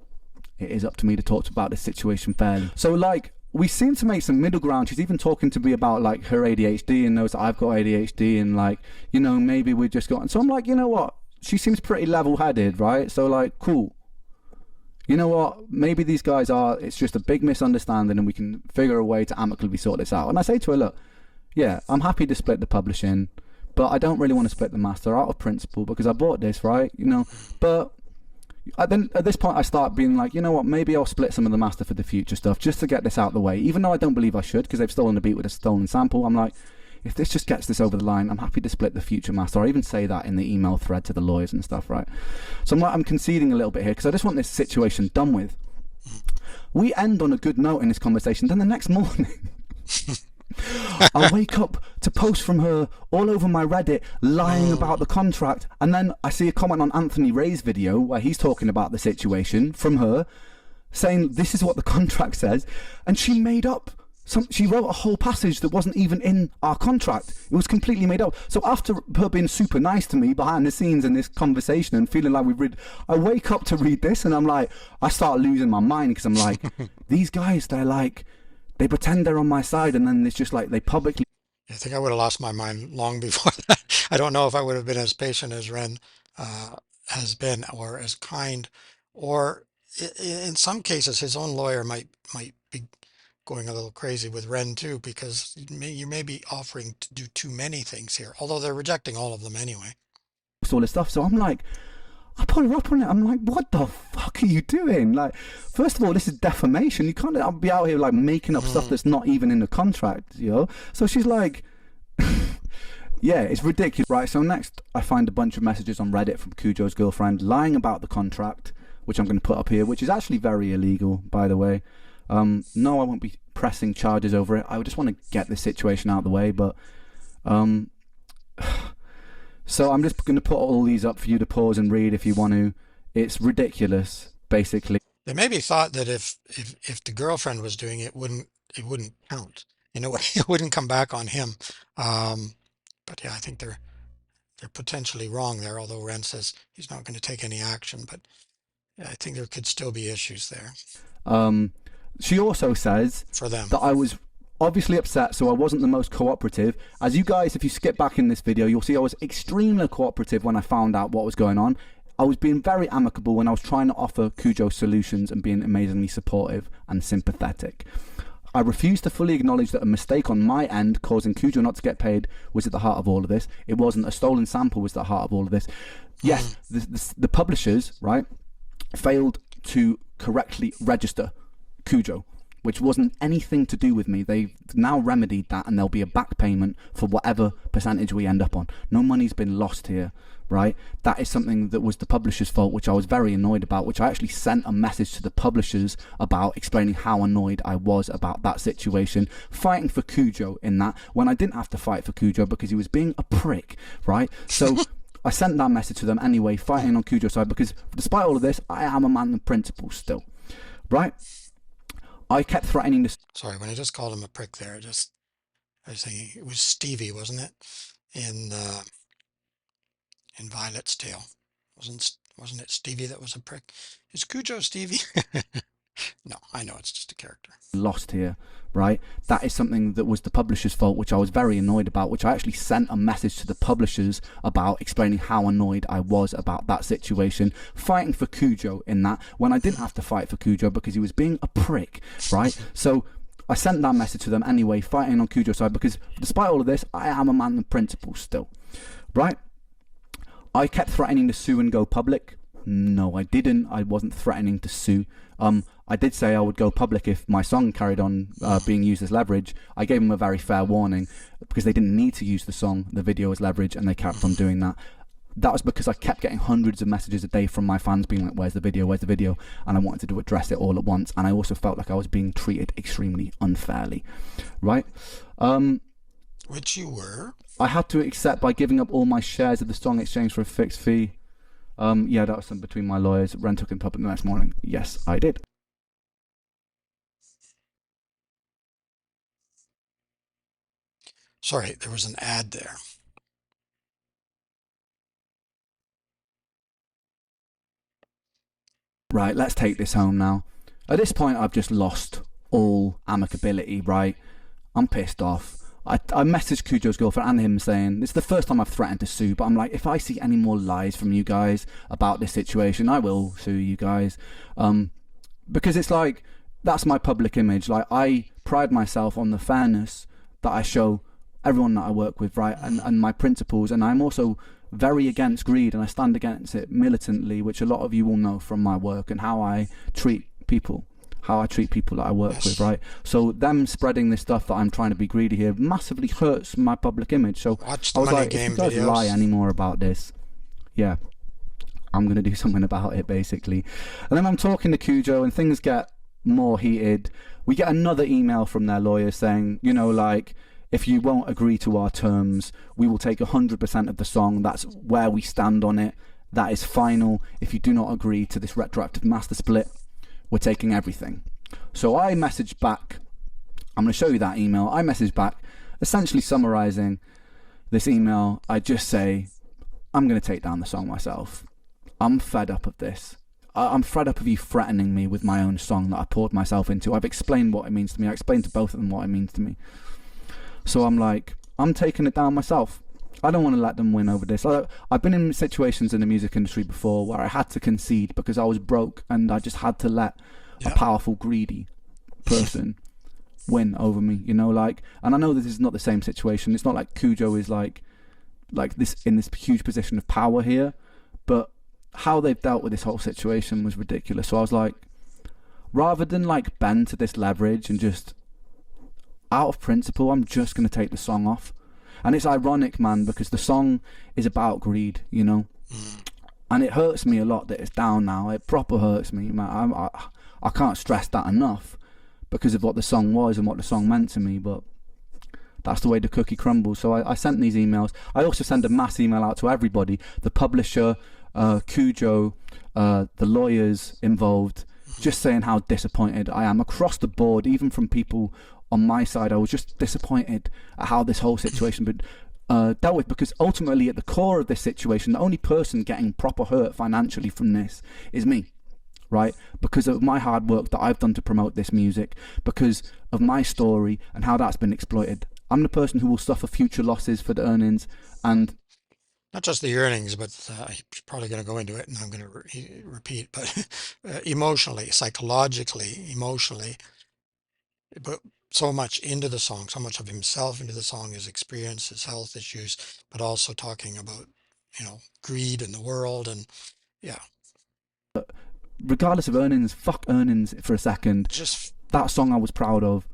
it is up to me to talk about this situation fairly. So, like, we seem to make some middle ground. She's even talking to me about, like, her ADHD and knows that I've got ADHD and, like, you know, maybe we just got... So I'm like, you know what? She seems pretty level-headed, right? So, like, cool. You know what? Maybe these guys are... It's just a big misunderstanding and we can figure a way to amicably sort this out. And I say to her, look, yeah, I'm happy to split the publishing, but I don't really want to split the master out of principle because I bought this, right? You know, but... Then at this point I start being like, you know what, maybe I'll split some of the master for the future stuff just to get this out of the way, even though I don't believe I should, because they've stolen the beat with a stolen sample. I'm like, if this just gets this over the line, I'm happy to split the future master. I even say that in the email thread to the lawyers and stuff, right? So I'm like, I'm conceding a little bit here because I just want this situation done with. We end on a good note in this conversation. Then the next morning I wake up to posts from her all over my Reddit lying about the contract, and then I see a comment on Anthony Ray's video where he's talking about the situation from her, saying this is what the contract says, and she made up she wrote a whole passage that wasn't even in our contract. It was completely made up. So after her being super nice to me behind the scenes in this conversation and feeling like I wake up to read this and I'm like, I start losing my mind because I'm like, these guys, they're like, they pretend they're on my side, and then it's just like they publicly. I think I would have lost my mind long before that. I don't know if I would have been as patient as Ren has been, or as kind, or in some cases, his own lawyer might be going a little crazy with Ren too, because you may be offering to do too many things here, although they're rejecting all of them anyway. All this stuff. So I'm like, I put her up on it. I'm like, what the fuck are you doing? Like, first of all, this is defamation. You can't be out here like making up stuff that's not even in the contract, you know? So she's like, yeah, it's ridiculous. Right, so next I find a bunch of messages on Reddit from Kujo's girlfriend lying about the contract, which I'm going to put up here, which is actually very illegal, by the way. No, I won't be pressing charges over it. I just want to get this situation out of the way, but so I'm just going to put all these up for you to pause and read if you want to. It's ridiculous, basically. They maybe thought that if the girlfriend was doing it, it wouldn't count. In a way, it wouldn't come back on him. But yeah, I think they're potentially wrong there, although Ren says he's not going to take any action, but yeah, I think there could still be issues there. She also says for them that I was obviously upset, so I wasn't the most cooperative. As you guys, if you skip back in this video, you'll see I was extremely cooperative when I found out what was going on. I was being very amicable when I was trying to offer Kujo solutions and being amazingly supportive and sympathetic. I refused to fully acknowledge that a mistake on my end causing Kujo not to get paid was at the heart of all of this. It wasn't. A stolen sample was at the heart of all of this. Yes, the publishers, right, failed to correctly register Kujo, which wasn't anything to do with me. They've now remedied that, and there'll be a back payment for whatever percentage we end up on. No money's been lost here, right? That is something that was the publisher's fault, which I was very annoyed about, which I actually sent a message to the publishers about, explaining how annoyed I was about that situation, fighting for Kujo in that, when I didn't have to fight for Kujo because he was being a prick, right? So I sent that message to them anyway, fighting on Kujo's side, because despite all of this, I am a man of principle still, right? I kept threatening to... Sorry, when I just called him a prick there, I was thinking it was Stevie, wasn't it? In Violet's Tale. Wasn't it Stevie that was a prick? Is Kujo Stevie? No, I know it's just a character. Lost here, right? That is something that was the publisher's fault, which I was very annoyed about, which I actually sent a message to the publishers about, explaining how annoyed I was about that situation, fighting for Kujo in that, when I didn't have to fight for Kujo because he was being a prick, right? So I sent that message to them anyway, fighting on Kujo's side, because despite all of this, I am a man of principle still, right? I kept threatening to sue and go public. No, I didn't. I wasn't threatening to sue. I did say I would go public if my song carried on being used as leverage. I gave them a very fair warning because they didn't need to use the video as leverage, and they kept on doing that. That was because I kept getting hundreds of messages a day from my fans being like, where's the video, and I wanted to address it all at once, and I also felt like I was being treated extremely unfairly, right? Which you were. I had to accept by giving up all my shares of the song in exchange for a fixed fee. Yeah, that was something between my lawyers. Ren took in public the next morning. Yes, I did. Sorry, there was an ad there. Right, let's take this home now. At this point, I've just lost all amicability, right? I'm pissed off. I messaged Kujo's girlfriend and him saying, this is the first time I've threatened to sue, but I'm like, if I see any more lies from you guys about this situation, I will sue you guys. Because it's like, that's my public image. Like, I pride myself on the fairness that I show everyone that I work with, right, and my principles. And I'm also very against greed, and I stand against it militantly, which a lot of you will know from my work and how I treat people. How I treat people that I work with, right? So them spreading this stuff that I'm trying to be greedy here massively hurts my public image. So I was like, if you guys lie anymore about this, yeah, I'm going to do something about it, basically. And then I'm talking to Kujo, and things get more heated. We get another email from their lawyer saying, you know, like, if you won't agree to our terms, we will take 100% of the song. That's where we stand on it. That is final. If you do not agree to this retroactive master split, we're taking everything. So I messaged back. I'm going to show you that email. I messaged back, essentially summarizing this email. I just say, I'm going to take down the song myself. I'm fed up of this. I'm fed up of you threatening me with my own song that I poured myself into. I've explained what it means to me. I explained to both of them what it means to me. So I'm like, I'm taking it down myself. I don't want to let them win over this. I've been in situations in the music industry before where I had to concede because I was broke, and I just had to let a powerful, greedy person win over me, you know, like. And I know this is not the same situation. It's not like Kujo is like this in this huge position of power here, but how they've dealt with this whole situation was ridiculous. So I was like, rather than like bend to this leverage and just out of principle, I'm just going to take the song off. And it's ironic, man, because the song is about greed, you know. And it hurts me a lot that it's down now. It proper hurts me, man. I can't stress that enough because of what the song was and what the song meant to me. But that's the way the cookie crumbles. So I sent these emails. I also sent a mass email out to everybody. The publisher, Kujo, the lawyers involved, just saying how disappointed I am across the board, even from people on my side. I was just disappointed at how this whole situation been dealt with, because ultimately at the core of this situation, the only person getting proper hurt financially from this is me, right? Because of my hard work that I've done to promote this music, because of my story and how that's been exploited. I'm the person who will suffer future losses for the earnings, and not just the earnings, but he's probably going to go into it, and I'm going to repeat, but emotionally, psychologically, emotionally, but so much into the song, so much of himself into the song, his experience, his health issues, but also talking about, you know, greed in the world. And yeah, regardless of earnings, fuck earnings for a second. just That song I was proud of.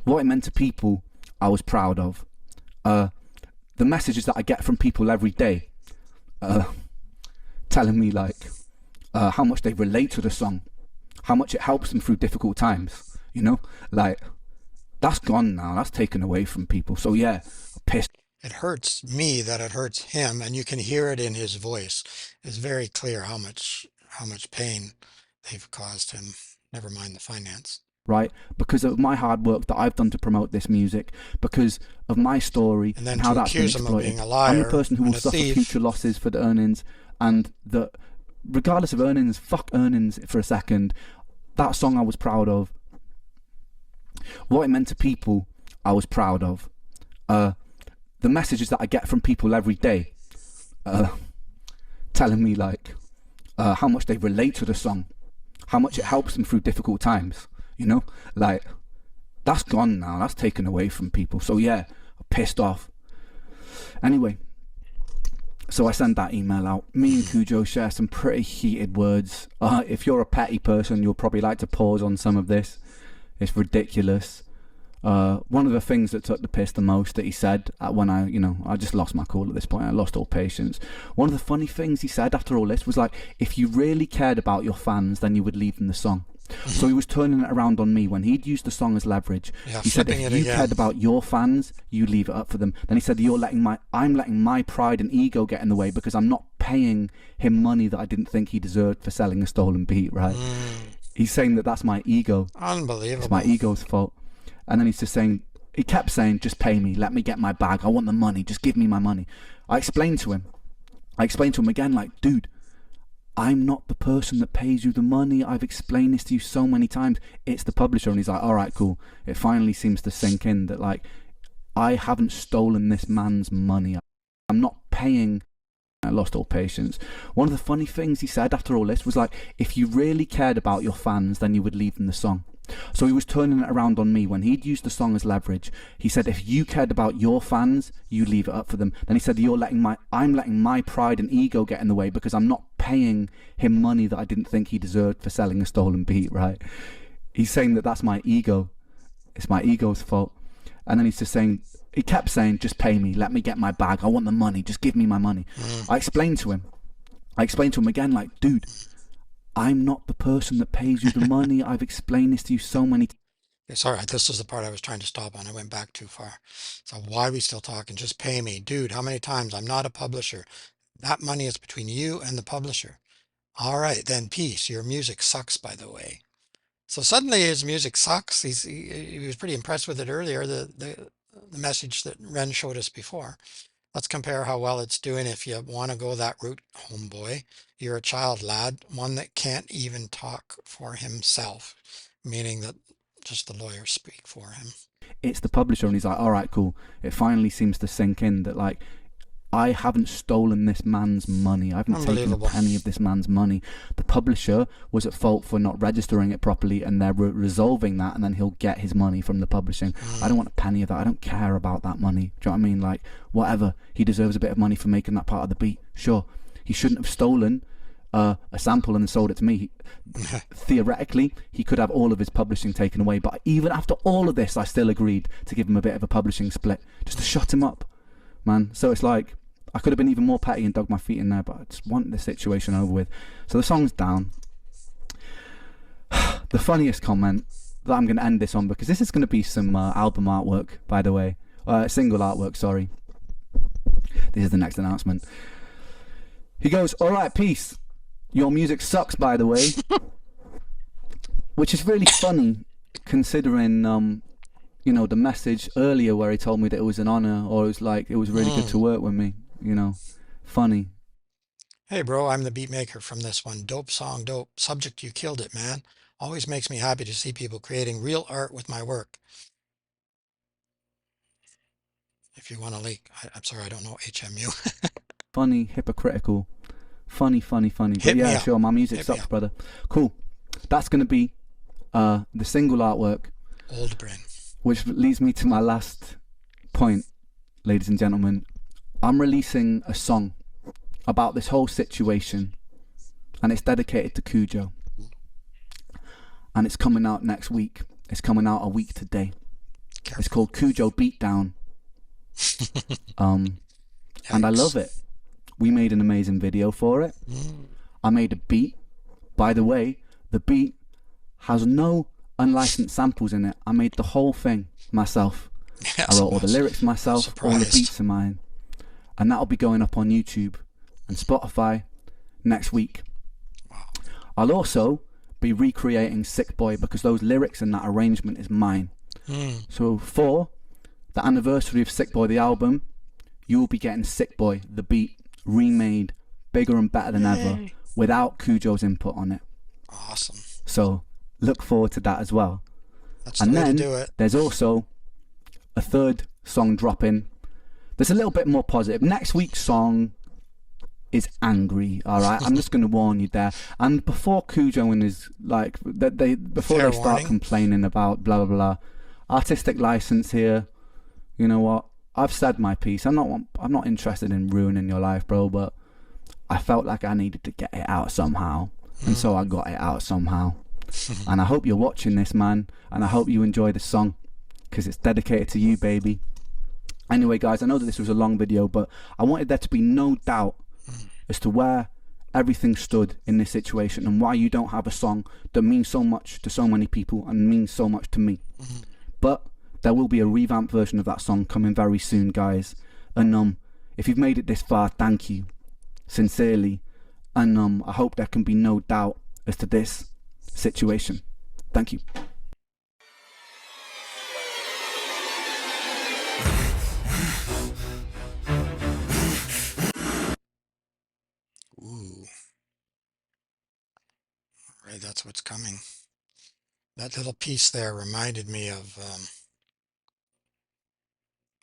What it meant to people, I was proud of. The messages that I get from people every day, telling me like how much they relate to the song, how much it helps them through difficult times, you know, like, that's gone now. That's taken away from people. So yeah, pissed. it hurts me that it hurts him, and you can hear it in his voice. It's very clear how much pain they've caused him. Never mind the finance. Right, because of my hard work that I've done to promote this music, because of my story And then and how to that's been accuse him of exploited. being a I'm liar the person who will and a suffer thief. future losses for the earnings, and that regardless of earnings, fuck earnings for a second. That song I was proud of. What it meant to people, I was proud of. The messages that I get from people every day, telling me like how much they relate to the song, how much it helps them through difficult times, you know, like, that's gone now. That's taken away from people. So yeah, I'm pissed off. Anyway, so I sent that email out. Me and Kujo share some pretty heated words. If you're a petty person, you'll probably like to pause on some of this. It's ridiculous. One of the things that took the piss the most that he said when I just lost my cool at this point. I lost all patience. One of the funny things he said after all this was like, if you really cared about your fans, then you would leave them the song. So he was turning it around on me when he'd used the song as leverage. Yeah, He said, flipping if it you again. cared about your fans, you leave it up for them. Then he said, I'm letting my pride and ego get in the way because I'm not paying him money that I didn't think he deserved for selling a stolen beat, right? He's saying that that's my ego. Unbelievable. It's my ego's fault. And then he's just saying, he kept saying, just pay me, let me get my bag, I want the money, just give me my money. I explained to him again, like, dude, I'm not the person that pays you the money. I've explained this to you so many times. It's the publisher. And he's like, all right, cool. It finally seems to sink in that, like, I haven't stolen this man's money. I'm not paying. I lost all patience. One of the funny things he said after all this was like, if you really cared about your fans, then you would leave them the song. So he was turning it around on me. When he'd used the song as leverage, he said, if you cared about your fans, you leave it up for them. Then he said, I'm letting my pride and ego get in the way because I'm not paying him money that I didn't think he deserved for selling a stolen beat, right? He's saying that that's my ego. It's my ego's fault. And then he's just saying, he kept saying, just pay me, let me get my bag, I want the money, just give me my money. I explained to him again, like, dude, I'm not the person that pays you the money. I've explained this to you so many times. Sorry, this is the part I was trying to stop on. I went back too far. So why are we still talking? Just pay me. Dude, how many times? I'm not a publisher. That money is between you and the publisher. All right, then peace. Your music sucks, by the way. So suddenly his music sucks. He was pretty impressed with it earlier, the message that Ren showed us before. Let's compare how well it's doing if you want to go that route, homeboy. You're a child lad, one that can't even talk for himself, meaning that just the lawyers speak for him. It's the publisher, and he's like, all right, cool. It finally seems to sink in that, like, I haven't stolen this man's money. I haven't taken a penny of this man's money. The publisher was at fault for not registering it properly, and they're resolving that, and then he'll get his money from the publishing. I don't want a penny of that. I don't care about that money. Do you know what I mean? Like, whatever. He deserves a bit of money for making that part of the beat. Sure. He shouldn't have stolen a sample and sold it to me. Theoretically, he could have all of his publishing taken away, but even after all of this, I still agreed to give him a bit of a publishing split, just to shut him up, man. So it's like, I could have been even more petty and dug my feet in there, but I just want this situation over with. So the song's down. The funniest comment that I'm going to end this on, because this is going to be some album artwork, by the way. Single artwork, sorry. This is the next announcement. He goes, all right, peace. Your music sucks, by the way. Which is really funny, considering, you know, the message earlier where he told me that it was an honor, or it was like, it was really good to work with me. You know, funny. Hey, bro, I'm the beat maker from this one. Dope song, dope. Subject, you killed it, man. Always makes me happy to see people creating real art with my work. If you want to leak, I'm sorry, I don't know HMU. Funny, hypocritical. Funny. But Hit yeah, sure, my music sucks, brother. Cool. That's going to be the single artwork. Old brain. Which leads me to my last point, ladies and gentlemen. I'm releasing a song about this whole situation, and it's dedicated to Kujo. And it's coming out next week. It's coming out a week today. It's called Kujo Beatdown. And I love it. We made an amazing video for it. I made a beat. By the way, the beat has no unlicensed samples in it. I made the whole thing myself. I wrote all the lyrics myself. All the beats are mine. And that'll be going up on YouTube and Spotify next week. Wow. I'll also be recreating Sick Boi because those lyrics and that arrangement is mine. So for the anniversary of Sick Boi, the album, you will be getting Sick Boi, the beat, remade, bigger and better than ever, without Kujo's input on it. Awesome. So look forward to that as well. That's the way to do it. There's also a third song dropping. There's a little bit more positive. Next week's song is angry, all right? I'm just going to warn you there. And before Kujo and his, like, before they start complaining about blah, blah, blah, artistic license here, you know what? I've said my piece. I'm not interested in ruining your life, bro, but I felt like I needed to get it out somehow. And so I got it out somehow. And I hope you're watching this, man. And I hope you enjoy the song, because it's dedicated to you, baby. Anyway, guys, I know that this was a long video, but I wanted there to be no doubt as to where everything stood in this situation and why you don't have a song that means so much to so many people and means so much to me. But there will be a revamped version of that song coming very soon, guys. And if you've made it this far, thank you, sincerely. And I hope there can be no doubt as to this situation. Thank you. Ooh. Right, that's what's coming. That little piece there reminded me of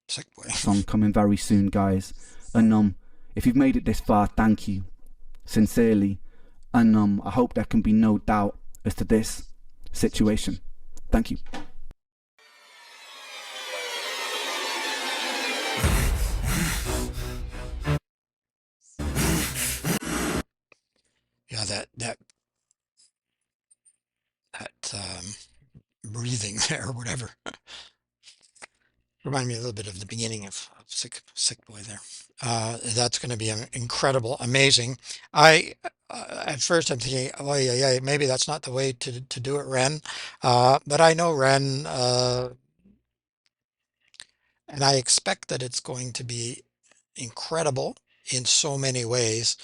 Sick Boi. Song coming very soon, guys. And if you've made it this far, thank you, sincerely. And I hope there can be no doubt as to this situation. Thank you. Yeah, that breathing there, or whatever, remind me a little bit of the beginning of Sick Boy there. That's going to be incredible, amazing. I at first I'm thinking, oh yeah, yeah, maybe that's not the way to do it, Ren. But I know Ren, and I expect that it's going to be incredible in so many ways,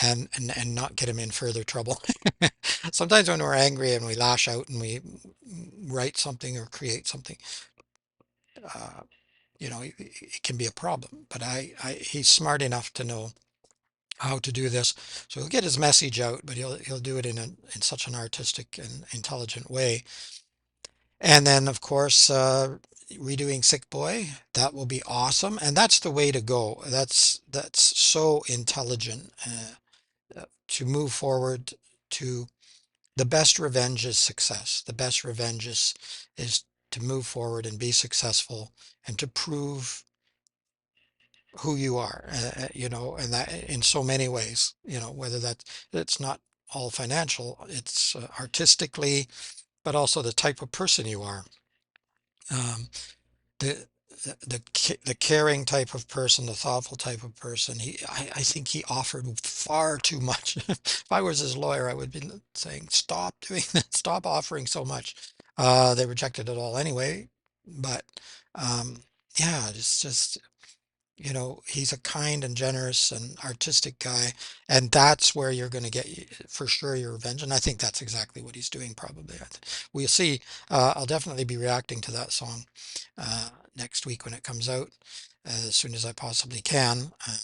and not get him in further trouble. Sometimes when we're angry and we lash out and we write something or create something, uh, it can be a problem. But he's smart enough to know how to do this, so he'll get his message out, but he'll do it in such an artistic and intelligent way. And then, of course, redoing Sick Boy, that will be awesome, and that's the way to go. That's so intelligent, to move forward to the best revenge is success. The best revenge is to move forward and be successful and to prove who you are, and that in so many ways, whether it's not all financial, it's artistically, but also the type of person you are. Um, the the caring type of person, the thoughtful type of person. I think he offered far too much. If I was his lawyer, I would be saying, stop doing that, stop offering so much. They rejected it all anyway, but yeah, it's just, he's a kind and generous and artistic guy, and that's where you're going to get for sure your revenge. And I think that's exactly what he's doing, probably. We'll see. I'll definitely be reacting to that song next week when it comes out, as soon as I possibly can. And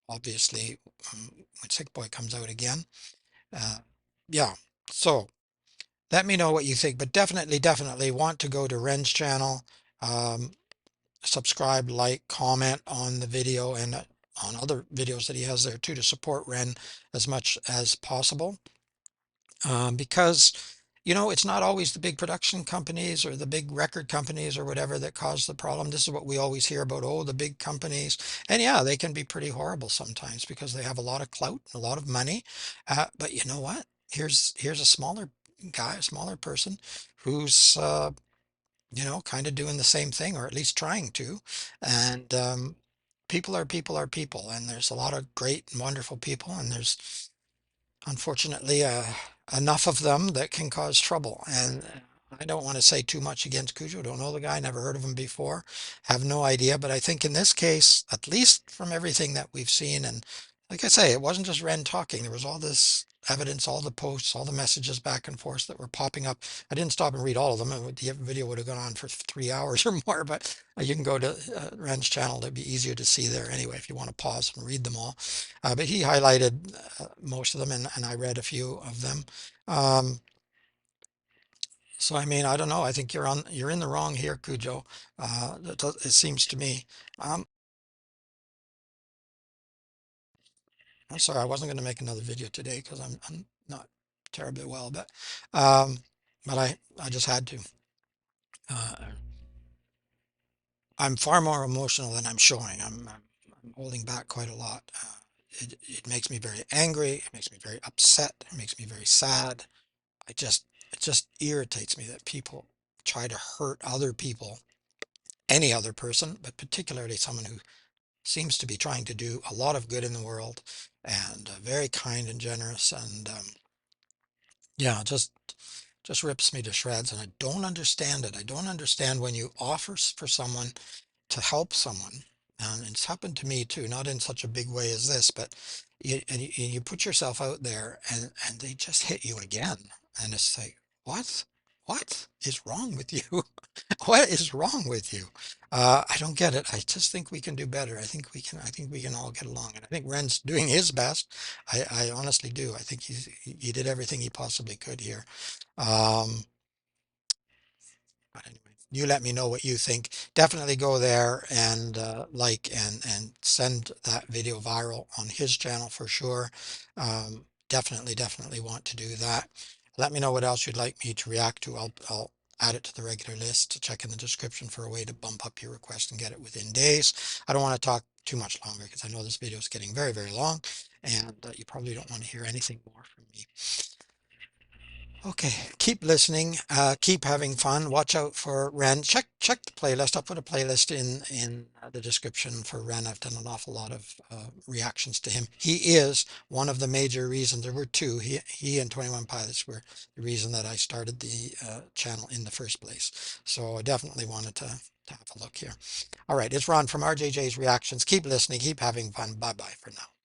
obviously, when Sick Boy comes out again. Uh, yeah. So let me know what you think, but definitely want to go to Ren's channel. Um, Subscribe, like, comment on the video, and on other videos that he has there too, to support Ren as much as possible. Because it's not always the big production companies or the big record companies or whatever that cause the problem. This is what we always hear about, oh, the big companies. And yeah, they can be pretty horrible sometimes because they have a lot of clout and a lot of money. But you know what? Here's a smaller guy, a smaller person who's kind of doing the same thing, or at least trying to. And people are people, and there's a lot of great and wonderful people, and there's unfortunately enough of them that can cause trouble. And I don't want to say too much against Cujo. Don't know the guy, never heard of him before, have no idea. But I think in this case, at least from everything that we've seen, and like I say, it wasn't just Ren talking. There was all this evidence, all the posts, all the messages back and forth that were popping up. I didn't stop and read all of them. The video would have gone on for 3 hours or more, but you can go to Ren's channel. It'd be easier to see there anyway if you want to pause and read them all. But he highlighted most of them, and I read a few of them. Um, so I mean, I don't know. I think you're in the wrong here, Cujo. It seems to me. Um, I'm sorry, I wasn't going to make another video today because I'm not terribly well, um, but I just had to. Uh, I'm far more emotional than I'm showing. I'm holding back quite a lot. It makes me very angry. It makes me very upset. It makes me very sad. It just irritates me that people try to hurt other people, any other person, but particularly someone who seems to be trying to do a lot of good in the world, and very kind and generous. And yeah, just rips me to shreds, and I don't understand it. I don't understand when you offer for someone to help someone, and it's happened to me too, not in such a big way as this, but you put yourself out there, and they just hit you again, and it's like, what is wrong with you? What is wrong with you? I don't get it. I just think we can do better. I think we can all get along, and I think Ren's doing his best. I honestly do. I think he did everything he possibly could here. Um, but anyway, you let me know what you think. Definitely go there and like and send that video viral on his channel for sure. Definitely want to do that. Let me know what else you'd like me to react to. I'll add it to the regular list. Check in the description for a way to bump up your request and get it within days. I don't want to talk too much longer because I know this video is getting very, very long, and you probably don't want to hear anything more from me. Okay, keep listening, keep having fun. Watch out for Ren. Check the playlist. I'll put a playlist in the description for Ren. I've done an awful lot of reactions to him. He is one of the major reasons. There were two. He and 21 Pilots were the reason that I started the channel in the first place. So I definitely wanted to have a look here. All right, it's Ron from RJJ's Reactions. Keep listening, keep having fun. Bye bye for now.